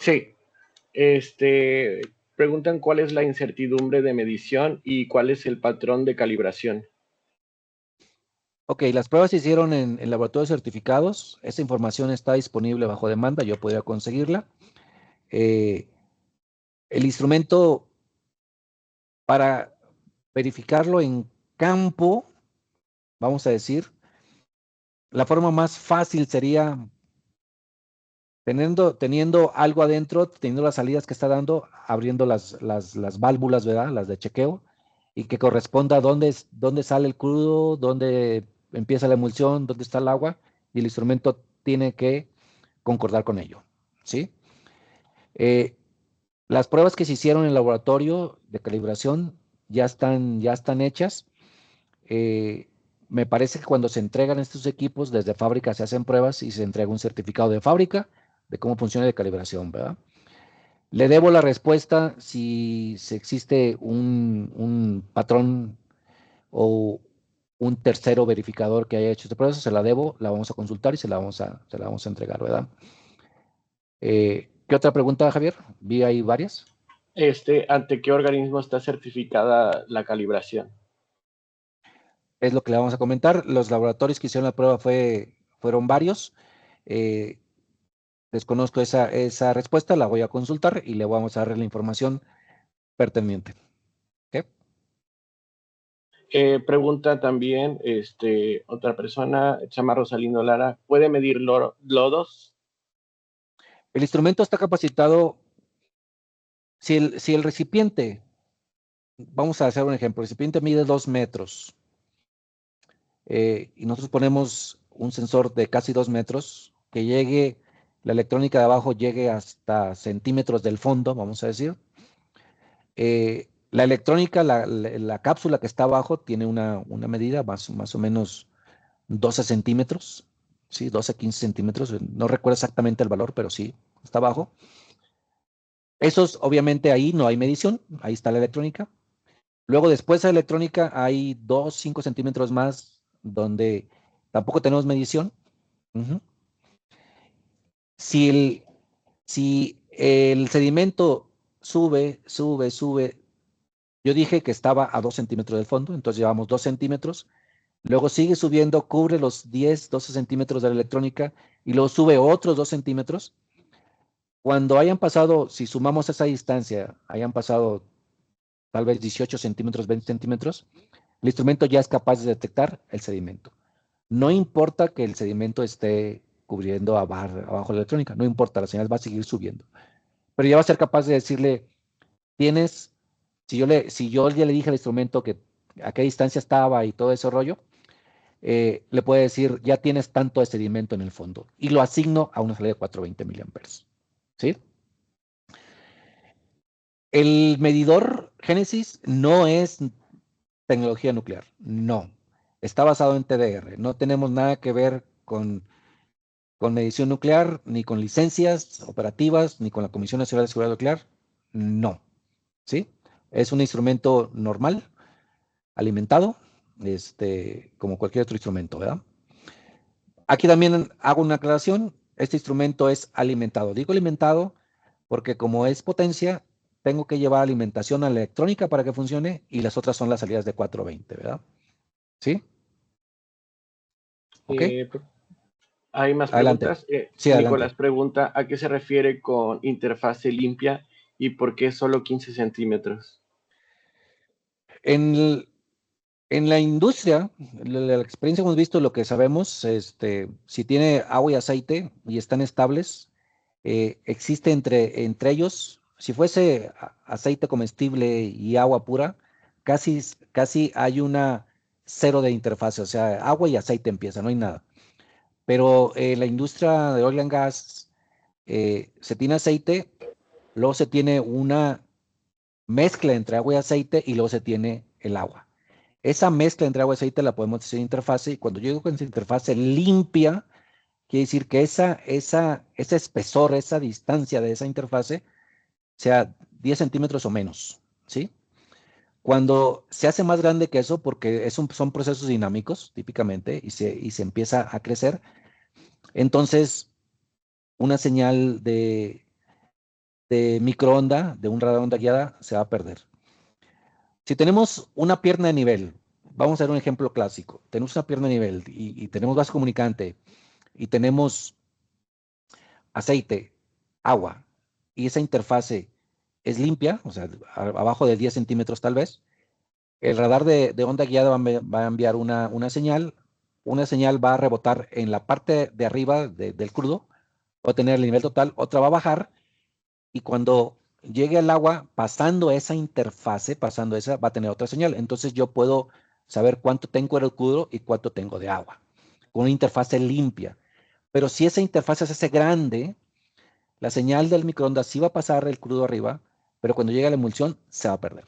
Speaker 5: Sí. Preguntan cuál es la incertidumbre de medición y cuál es el patrón de calibración.
Speaker 4: Ok, las pruebas se hicieron en laboratorios certificados. Esa información está disponible bajo demanda. Yo podría conseguirla. El instrumento para verificarlo en campo, vamos a decir, la forma más fácil sería teniendo algo adentro, teniendo las salidas que está dando, abriendo las válvulas, ¿verdad? Las de chequeo, y que corresponda a dónde sale el crudo, dónde empieza la emulsión, dónde está el agua, y el instrumento tiene que concordar con ello, ¿sí? Las pruebas que se hicieron en el laboratorio de calibración ya están hechas. Me parece que cuando se entregan estos equipos desde fábrica se hacen pruebas y se entrega un certificado de fábrica de cómo funciona la calibración, ¿verdad? Le debo la respuesta si existe un patrón o un tercero verificador que haya hecho este proceso, se la debo, la vamos a consultar y se la vamos a entregar, ¿verdad? ¿Qué otra pregunta, Javier? Vi ahí varias.
Speaker 5: ¿Ante qué organismo está certificada la calibración?
Speaker 4: Es lo que le vamos a comentar. Los laboratorios que hicieron la prueba fueron varios. Eh, Desconozco esa respuesta, la voy a consultar y le vamos a dar la información pertinente. ¿Okay?
Speaker 5: Pregunta también otra persona, se llama Rosalino Lara, ¿puede medir lodos?
Speaker 4: El instrumento está capacitado, si el recipiente, vamos a hacer un ejemplo, el recipiente mide 2 metros y nosotros ponemos un sensor de casi 2 metros, que la electrónica de abajo llegue hasta centímetros del fondo, vamos a decir. La electrónica, la cápsula que está abajo tiene una medida más o menos 12 centímetros, ¿sí? 12, 15 centímetros, no recuerdo exactamente el valor, pero sí, está abajo. Esos, obviamente, ahí no hay medición, ahí está la electrónica. Luego, después de la electrónica, hay 2, 5 centímetros más donde tampoco tenemos medición. Si el sedimento sube, yo dije que estaba a 2 centímetros del fondo, entonces llevamos 2 centímetros. Luego sigue subiendo, cubre los 10, 12 centímetros de la electrónica y luego sube otros 2 centímetros. Cuando hayan pasado, si sumamos esa distancia, hayan pasado tal vez 18 centímetros, 20 centímetros, el instrumento ya es capaz de detectar el sedimento. No importa que el sedimento esté cubriendo abajo la electrónica, no importa, la señal va a seguir subiendo. Pero ya va a ser capaz de decirle, si yo ya le dije al instrumento que a qué distancia estaba y todo ese rollo, le puede decir, ya tienes tanto de sedimento en el fondo y lo asigno a una salida de 420 miliamperes. ¿Sí? El medidor Génesis no es tecnología nuclear. No. Está basado en TDR. No tenemos nada que ver con medición nuclear, ni con licencias operativas, ni con la Comisión Nacional de Seguridad Nuclear. No. ¿Sí? Es un instrumento normal, alimentado, como cualquier otro instrumento, ¿verdad? Aquí también hago una aclaración. Este instrumento es alimentado. Digo alimentado porque como es potencia, tengo que llevar alimentación a la electrónica para que funcione y las otras son las salidas de 420, ¿verdad? ¿Sí? ¿Ok?
Speaker 5: Hay más
Speaker 4: Adelante.
Speaker 5: preguntas.
Speaker 4: Sí,
Speaker 5: Nicolás
Speaker 4: adelante.
Speaker 5: pregunta, ¿a qué se refiere con interfase limpia y por qué solo 15 centímetros?
Speaker 4: En la industria, la experiencia que hemos visto, lo que sabemos, si tiene agua y aceite y están estables, existe entre ellos, si fuese aceite comestible y agua pura, casi hay una cero de interfase, o sea, agua y aceite empieza, no hay nada. Pero la industria de oil and gas, se tiene aceite, luego se tiene una mezcla entre agua y aceite y luego se tiene el agua. Esa mezcla entre agua y aceite la podemos decir interfase y cuando yo digo con esa interfase limpia, quiere decir que ese espesor, esa distancia de esa interfase sea 10 centímetros o menos, ¿sí? Cuando se hace más grande que eso, porque son procesos dinámicos típicamente y se empieza a crecer, entonces una señal de microonda, de un radar onda guiada, se va a perder. Si tenemos una pierna de nivel, vamos a ver un ejemplo clásico. Tenemos una pierna de nivel y tenemos base comunicante y tenemos aceite, agua, y esa interfase es limpia, o sea, abajo de 10 centímetros tal vez, el radar de onda guiada va a enviar una señal va a rebotar en la parte de arriba del crudo, va a tener el nivel total, otra va a bajar, y cuando llegue al agua, pasando esa interfase, pasando esa, va a tener otra señal. Entonces yo puedo saber cuánto tengo de crudo y cuánto tengo de agua, con una interfase limpia. Pero si esa interfase se hace grande, la señal del microondas sí va a pasar el crudo arriba, pero cuando llegue a la emulsión se va a perder.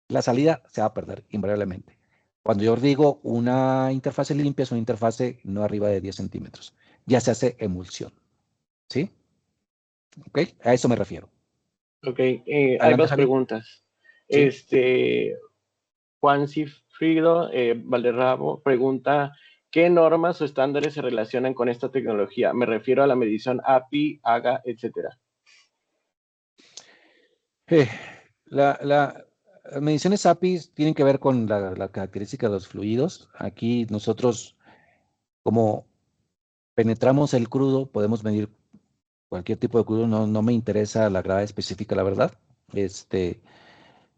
Speaker 4: La salida se va a perder invariablemente. Cuando yo digo una interfase limpia, es una interfase no arriba de 10 centímetros. Ya se hace emulsión. ¿Sí? ¿Ok? A eso me refiero.
Speaker 5: Ok, hay
Speaker 4: Adelante,
Speaker 5: más
Speaker 4: Javi.
Speaker 5: preguntas.
Speaker 4: Sí.
Speaker 5: Juan Cifrido Valderramo pregunta, ¿qué normas o estándares se relacionan con esta tecnología? Me refiero a la medición API, AGA, etcétera.
Speaker 4: Las mediciones API tienen que ver con la característica de los fluidos. Aquí nosotros, como penetramos el crudo, podemos medir cualquier tipo de crudo. No me interesa la gravedad específica, la verdad.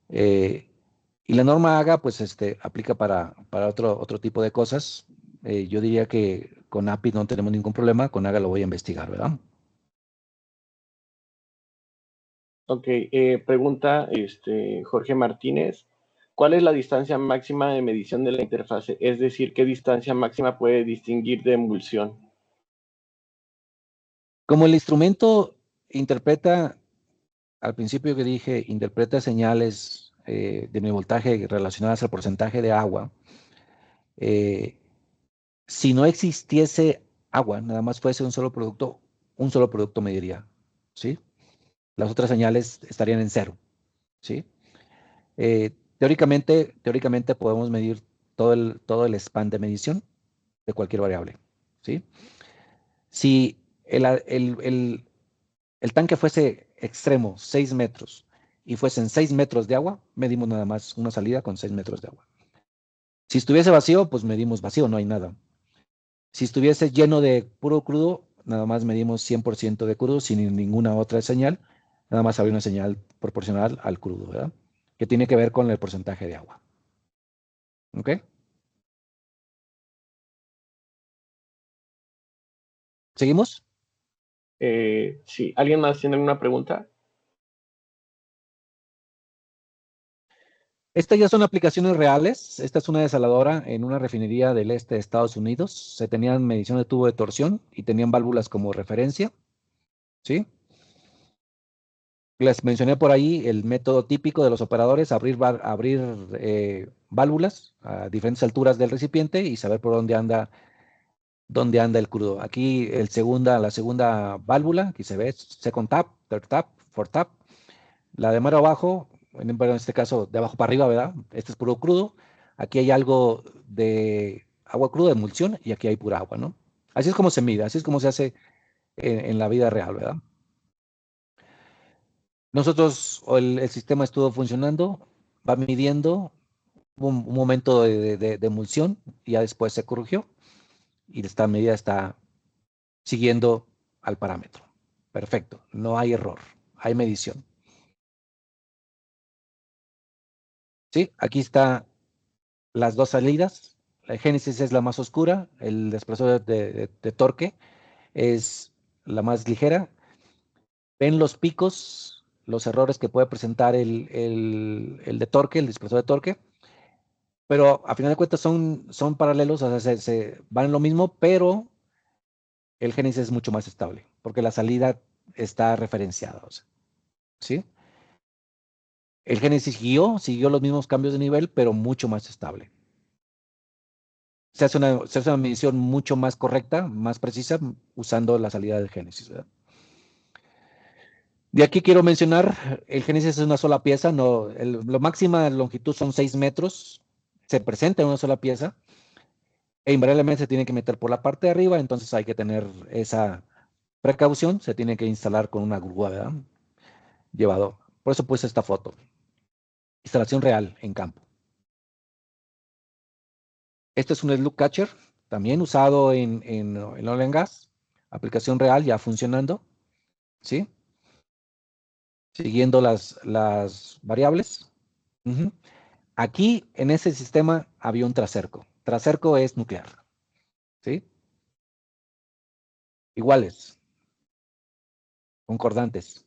Speaker 4: Eh, y la norma AGA, pues, aplica para otro tipo de cosas. Yo diría que con API no tenemos ningún problema. Con AGA lo voy a investigar, ¿verdad?
Speaker 5: Ok, pregunta Jorge Martínez, ¿cuál es la distancia máxima de medición de la interfase? Es decir, ¿qué distancia máxima puede distinguir de emulsión?
Speaker 4: Como el instrumento interpreta, al principio que dije, interpreta señales de mi voltaje relacionadas al porcentaje de agua, si no existiese agua, nada más fuese un solo producto mediría, ¿sí? Las otras señales estarían en cero, ¿sí? Teóricamente podemos medir todo el span de medición de cualquier variable, ¿sí? Si el tanque fuese extremo, 6 metros, y fuesen 6 metros de agua, medimos nada más una salida con 6 metros de agua. Si estuviese vacío, pues medimos vacío, no hay nada. Si estuviese lleno de puro crudo, nada más medimos 100% de crudo sin ninguna otra señal, nada más habría una señal proporcional al crudo, ¿verdad? Que tiene que ver con el porcentaje de agua. ¿Ok? ¿Seguimos?
Speaker 5: Sí, ¿alguien más tiene alguna pregunta?
Speaker 4: Estas ya son aplicaciones reales. Esta es una desaladora en una refinería del este de Estados Unidos. Se tenían medición de tubo de torsión y tenían válvulas como referencia. ¿Sí? Les mencioné por ahí el método típico de los operadores, abrir válvulas a diferentes alturas del recipiente y saber por dónde anda el crudo. Aquí la segunda válvula, aquí se ve second tap, third tap, fourth tap. La de mero abajo, en este caso de abajo para arriba, ¿verdad? Este es puro crudo. Aquí hay algo de agua cruda, emulsión, y aquí hay pura agua, ¿no? Así es como se mide, así es como se hace en la vida real, ¿verdad? Nosotros, el sistema estuvo funcionando, va midiendo un momento de emulsión y ya después se corrigió y esta medida está siguiendo al parámetro. Perfecto, no hay error, hay medición. ¿Sí? Aquí está las dos salidas. La génesis es la más oscura, el expresor de torque es la más ligera. Ven los picos, los errores que puede presentar el de torque, el expresor de torque, pero a final de cuentas son paralelos, o sea, se van en lo mismo, pero el génesis es mucho más estable, porque la salida está referenciada, o sea, ¿sí? El génesis siguió los mismos cambios de nivel, pero mucho más estable. Se hace una medición mucho más correcta, más precisa, usando la salida del génesis, ¿verdad? De aquí quiero mencionar, el génesis es una sola pieza, no, la máxima longitud son 6 metros, se presenta en una sola pieza, e invariablemente se tiene que meter por la parte de arriba, entonces hay que tener esa precaución, se tiene que instalar con una grúa, ¿verdad? Llevado. Por eso puse esta foto. Instalación real en campo. Este es un slug catcher, también usado en oil and gas. Aplicación real ya funcionando. ¿Sí? Siguiendo las variables. Uh-huh. Aquí, en ese sistema, había un tracerco. Tracerco es nuclear. ¿Sí? Iguales. Concordantes.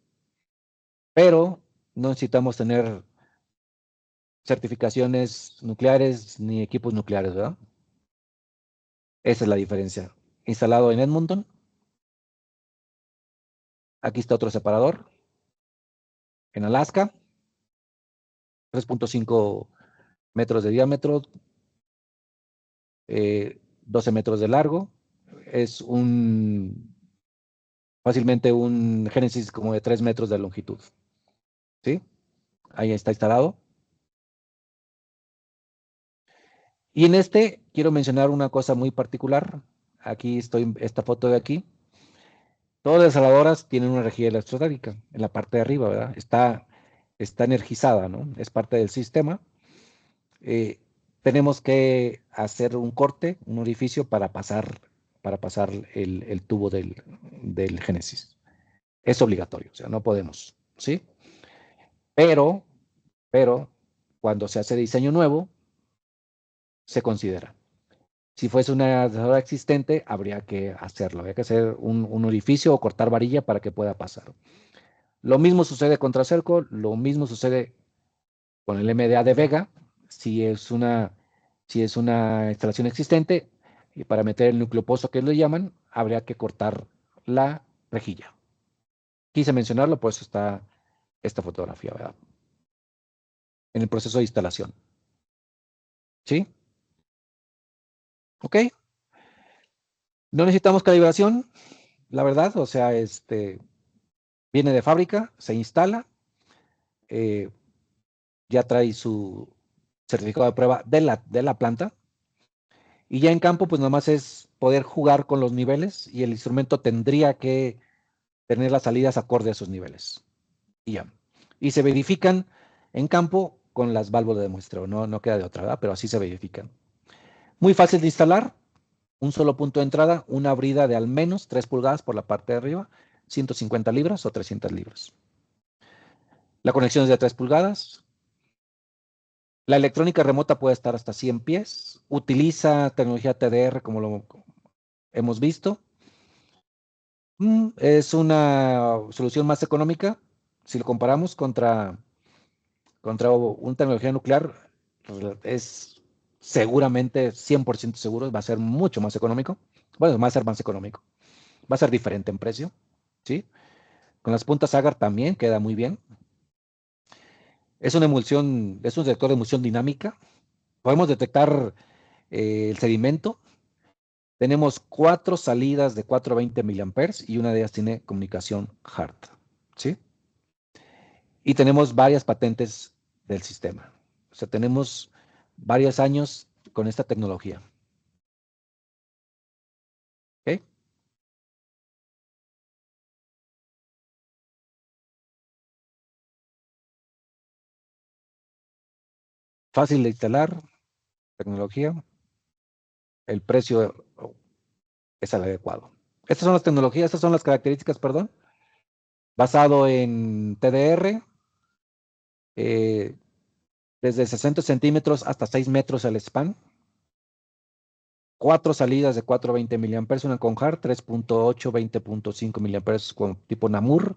Speaker 4: Pero no necesitamos tener certificaciones nucleares ni equipos nucleares, ¿verdad? Esa es la diferencia. Instalado en Edmonton. Aquí está otro separador. En Alaska. 3.5 metros de diámetro. 12 metros de largo. Es fácilmente un génesis como de 3 metros de longitud. ¿Sí? Ahí está instalado. Y en este quiero mencionar una cosa muy particular. Aquí estoy, esta foto de aquí. Todas las saladoras tienen una rejilla electrostática en la parte de arriba, ¿verdad? Está energizada, ¿no? Es parte del sistema. Tenemos que hacer un corte, un orificio para pasar el tubo del génesis. Es obligatorio, o sea, no podemos, ¿sí? Pero, cuando se hace diseño nuevo, se considera. Si fuese una saladora existente, habría que hacerlo. Habría que hacer un orificio o cortar varilla para que pueda pasar. Lo mismo sucede con Tracerco, lo mismo sucede con el MDA de Vega. Si es una instalación existente, y para meter el núcleo pozo que lo llaman, habría que cortar la rejilla. Quise mencionarlo, por eso está esta fotografía, ¿verdad? En el proceso de instalación. ¿Sí? ¿Ok? No necesitamos calibración, la verdad, o sea, viene de fábrica, se instala, ya trae su certificado de prueba de la planta, y ya en campo, pues nada más es poder jugar con los niveles, y el instrumento tendría que tener las salidas acorde a esos niveles. Y ya. Y se verifican en campo con las válvulas de muestreo, no queda de otra, ¿verdad? Pero así se verifican. Muy fácil de instalar, un solo punto de entrada, una brida de al menos 3 pulgadas por la parte de arriba, 150 libras o 300 libras. La conexión es de 3 pulgadas. La electrónica remota puede estar hasta 100 pies. Utiliza tecnología TDR, como lo hemos visto. Es una solución más económica si lo comparamos contra una tecnología nuclear. Es seguramente 100% seguro, va a ser mucho más económico. Bueno, va a ser más económico. Va a ser diferente en precio, ¿sí? Con las puntas agar también queda muy bien. Es una emulsión, es un detector de emulsión dinámica. Podemos detectar el sedimento. Tenemos 4 salidas de 420 miliamperes y una de ellas tiene comunicación HART, ¿sí? Y tenemos varias patentes del sistema. O sea, tenemos varios años con esta tecnología. ¿Ok? Fácil de instalar, tecnología. El precio es el adecuado. Estas son las tecnologías, estas son las características, perdón. Basado en TDR, eh, desde 60 centímetros hasta 6 metros el span. 4 salidas de 420 miliamperes, una con HART, 3.8, 20.5 miliamperes con tipo Namur.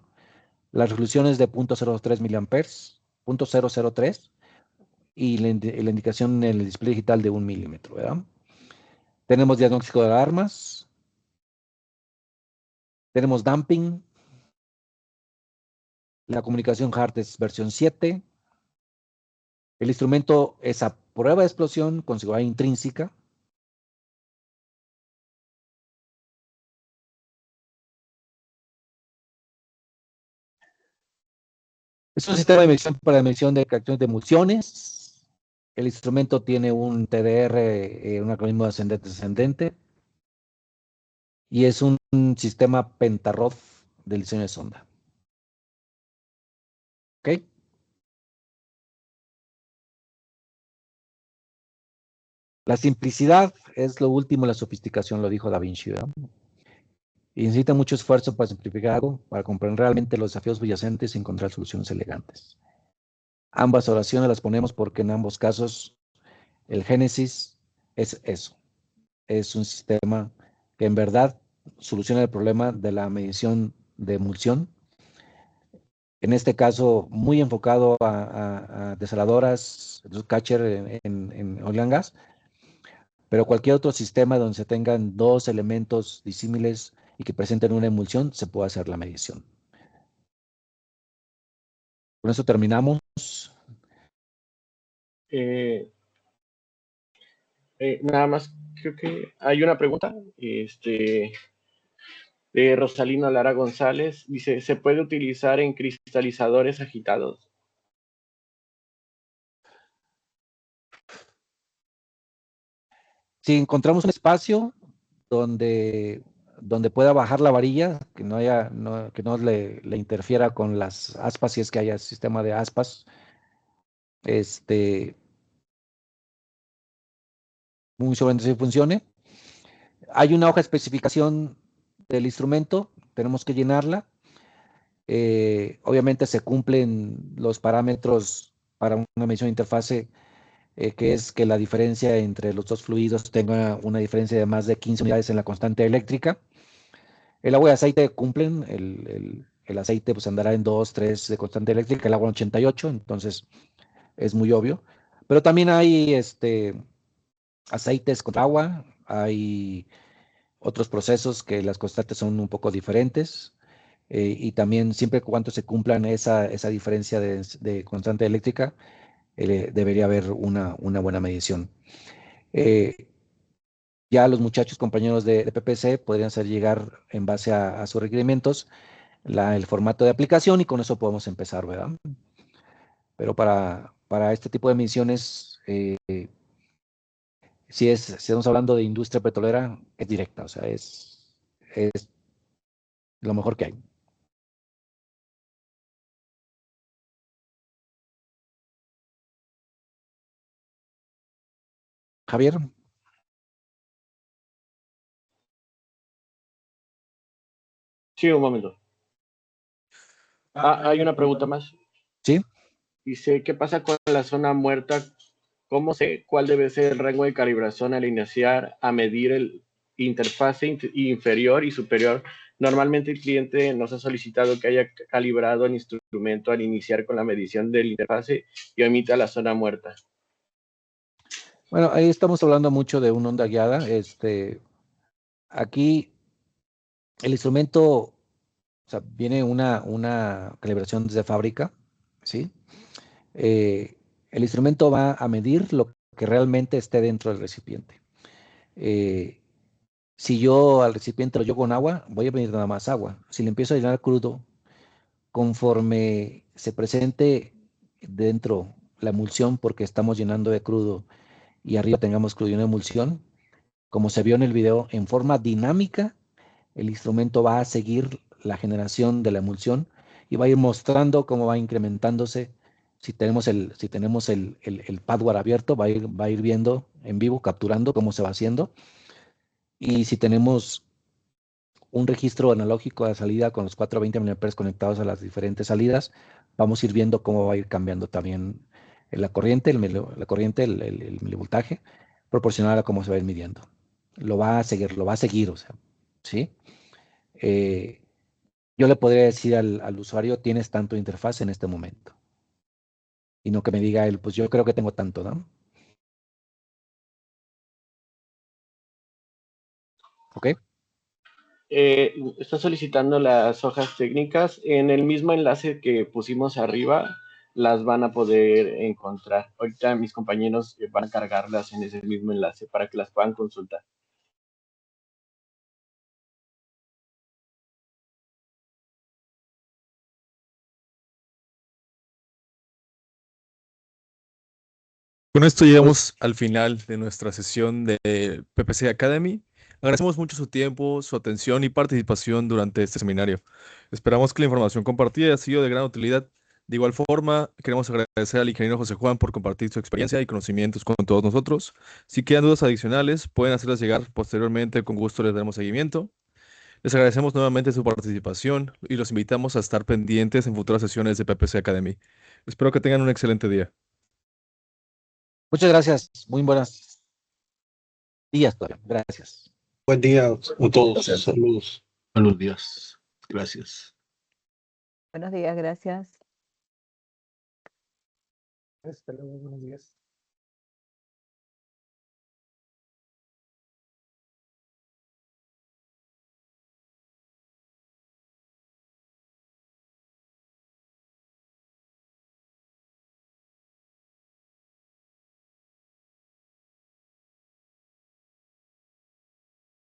Speaker 4: Las resoluciones de 0.03 miliamperes, 0.003 y la indicación en el display digital de 1 milímetro, ¿verdad? Tenemos diagnóstico de alarmas. Tenemos damping. La comunicación HART es versión 7. El instrumento es a prueba de explosión con seguridad intrínseca. Es un sistema de medición para medición de caracteres de emulsiones. El instrumento tiene un TDR, un algoritmo ascendente-descendente. Y es un sistema Pentarod del diseño de sonda. ¿Ok? La simplicidad es lo último, la sofisticación, lo dijo Da Vinci, ¿verdad? Y necesita mucho esfuerzo para simplificar algo, para comprender realmente los desafíos subyacentes y encontrar soluciones elegantes. Ambas oraciones las ponemos porque en ambos casos el génesis es eso. Es un sistema que en verdad soluciona el problema de la medición de emulsión. En este caso, muy enfocado a desaladoras, catcher en oil and gas, pero cualquier otro sistema donde se tengan dos elementos disímiles y que presenten una emulsión, se puede hacer la medición. Con eso terminamos.
Speaker 5: Nada más, creo que hay una pregunta. De Rosalino Lara González. Dice, ¿se puede utilizar en cristalizadores agitados?
Speaker 4: Si encontramos un espacio donde pueda bajar la varilla, que que no le interfiera con las aspas, si es que haya sistema de aspas, muy seguramente sí funcione. Hay una hoja de especificación del instrumento, tenemos que llenarla. Obviamente se cumplen los parámetros para una medición de interfase, que es que la diferencia entre los dos fluidos tenga una diferencia de más de 15 unidades en la constante eléctrica. El agua y aceite cumplen, el aceite pues andará en 2, 3 de constante eléctrica, el agua en 88, entonces es muy obvio. Pero también hay aceites con agua, hay otros procesos que las constantes son un poco diferentes, y también siempre y cuando se cumplan esa diferencia de constante eléctrica, debería haber una buena medición. Ya los muchachos compañeros de PPC podrían hacer llegar en base a sus requerimientos el formato de aplicación y con eso podemos empezar, ¿verdad? Pero para este tipo de misiones, si estamos hablando de industria petrolera, es directa, o sea, es lo mejor que hay. Javier,
Speaker 5: Sí, un momento. Hay una pregunta más.
Speaker 4: ¿sí?
Speaker 5: Dice, ¿qué pasa con la zona muerta? ¿Cómo sé cuál debe ser el rango de calibración al iniciar a medir el interfase inferior y superior? Normalmente el cliente nos ha solicitado que haya calibrado el instrumento al iniciar con la medición del interfase y omita la zona muerta.
Speaker 4: Bueno, ahí estamos hablando mucho de una onda guiada. Aquí el instrumento O sea, viene una calibración desde fábrica, ¿sí? El instrumento va a medir lo que realmente esté dentro del recipiente. Si yo al recipiente lo llevo con agua, voy a medir nada más agua. Si le empiezo a llenar crudo, conforme se presente dentro la emulsión, porque estamos llenando de crudo y arriba tengamos crudo y una emulsión, como se vio en el video, en forma dinámica, el instrumento va a seguir la generación de la emulsión y va a ir mostrando cómo va incrementándose. Si tenemos el padware abierto, va a ir viendo en vivo, capturando cómo se va haciendo. Y si tenemos un registro analógico de salida con los 420 mA conectados a las diferentes salidas, vamos a ir viendo cómo va a ir cambiando también la corriente, el milivoltaje, proporcional a cómo se va a ir midiendo. Lo va a seguir, o sea, ¿sí? Yo le podría decir al usuario, tienes tanto interfaz en este momento. Y no que me diga él, pues yo creo que tengo tanto, ¿no? ¿Ok?
Speaker 5: Está solicitando las hojas técnicas. En el mismo enlace que pusimos arriba, las van a poder encontrar. Ahorita mis compañeros van a cargarlas en ese mismo enlace para que las puedan consultar.
Speaker 1: Con esto llegamos al final de nuestra sesión de PPC Academy. Agradecemos mucho su tiempo, su atención y participación durante este seminario. Esperamos que la información compartida haya sido de gran utilidad. De igual forma, queremos agradecer al ingeniero José Juan por compartir su experiencia y conocimientos con todos nosotros. Si quedan dudas adicionales, pueden hacerlas llegar posteriormente. Con gusto les daremos seguimiento. Les agradecemos nuevamente su participación y los invitamos a estar pendientes en futuras sesiones de PPC Academy. Espero que tengan un excelente día.
Speaker 4: Muchas gracias. Muy buenos días todavía. Gracias.
Speaker 2: Buen día a todos.
Speaker 6: Gracias.
Speaker 2: Saludos.
Speaker 6: Buenos días. Gracias.
Speaker 3: Buenos días, gracias.
Speaker 7: Hasta luego, buenos días.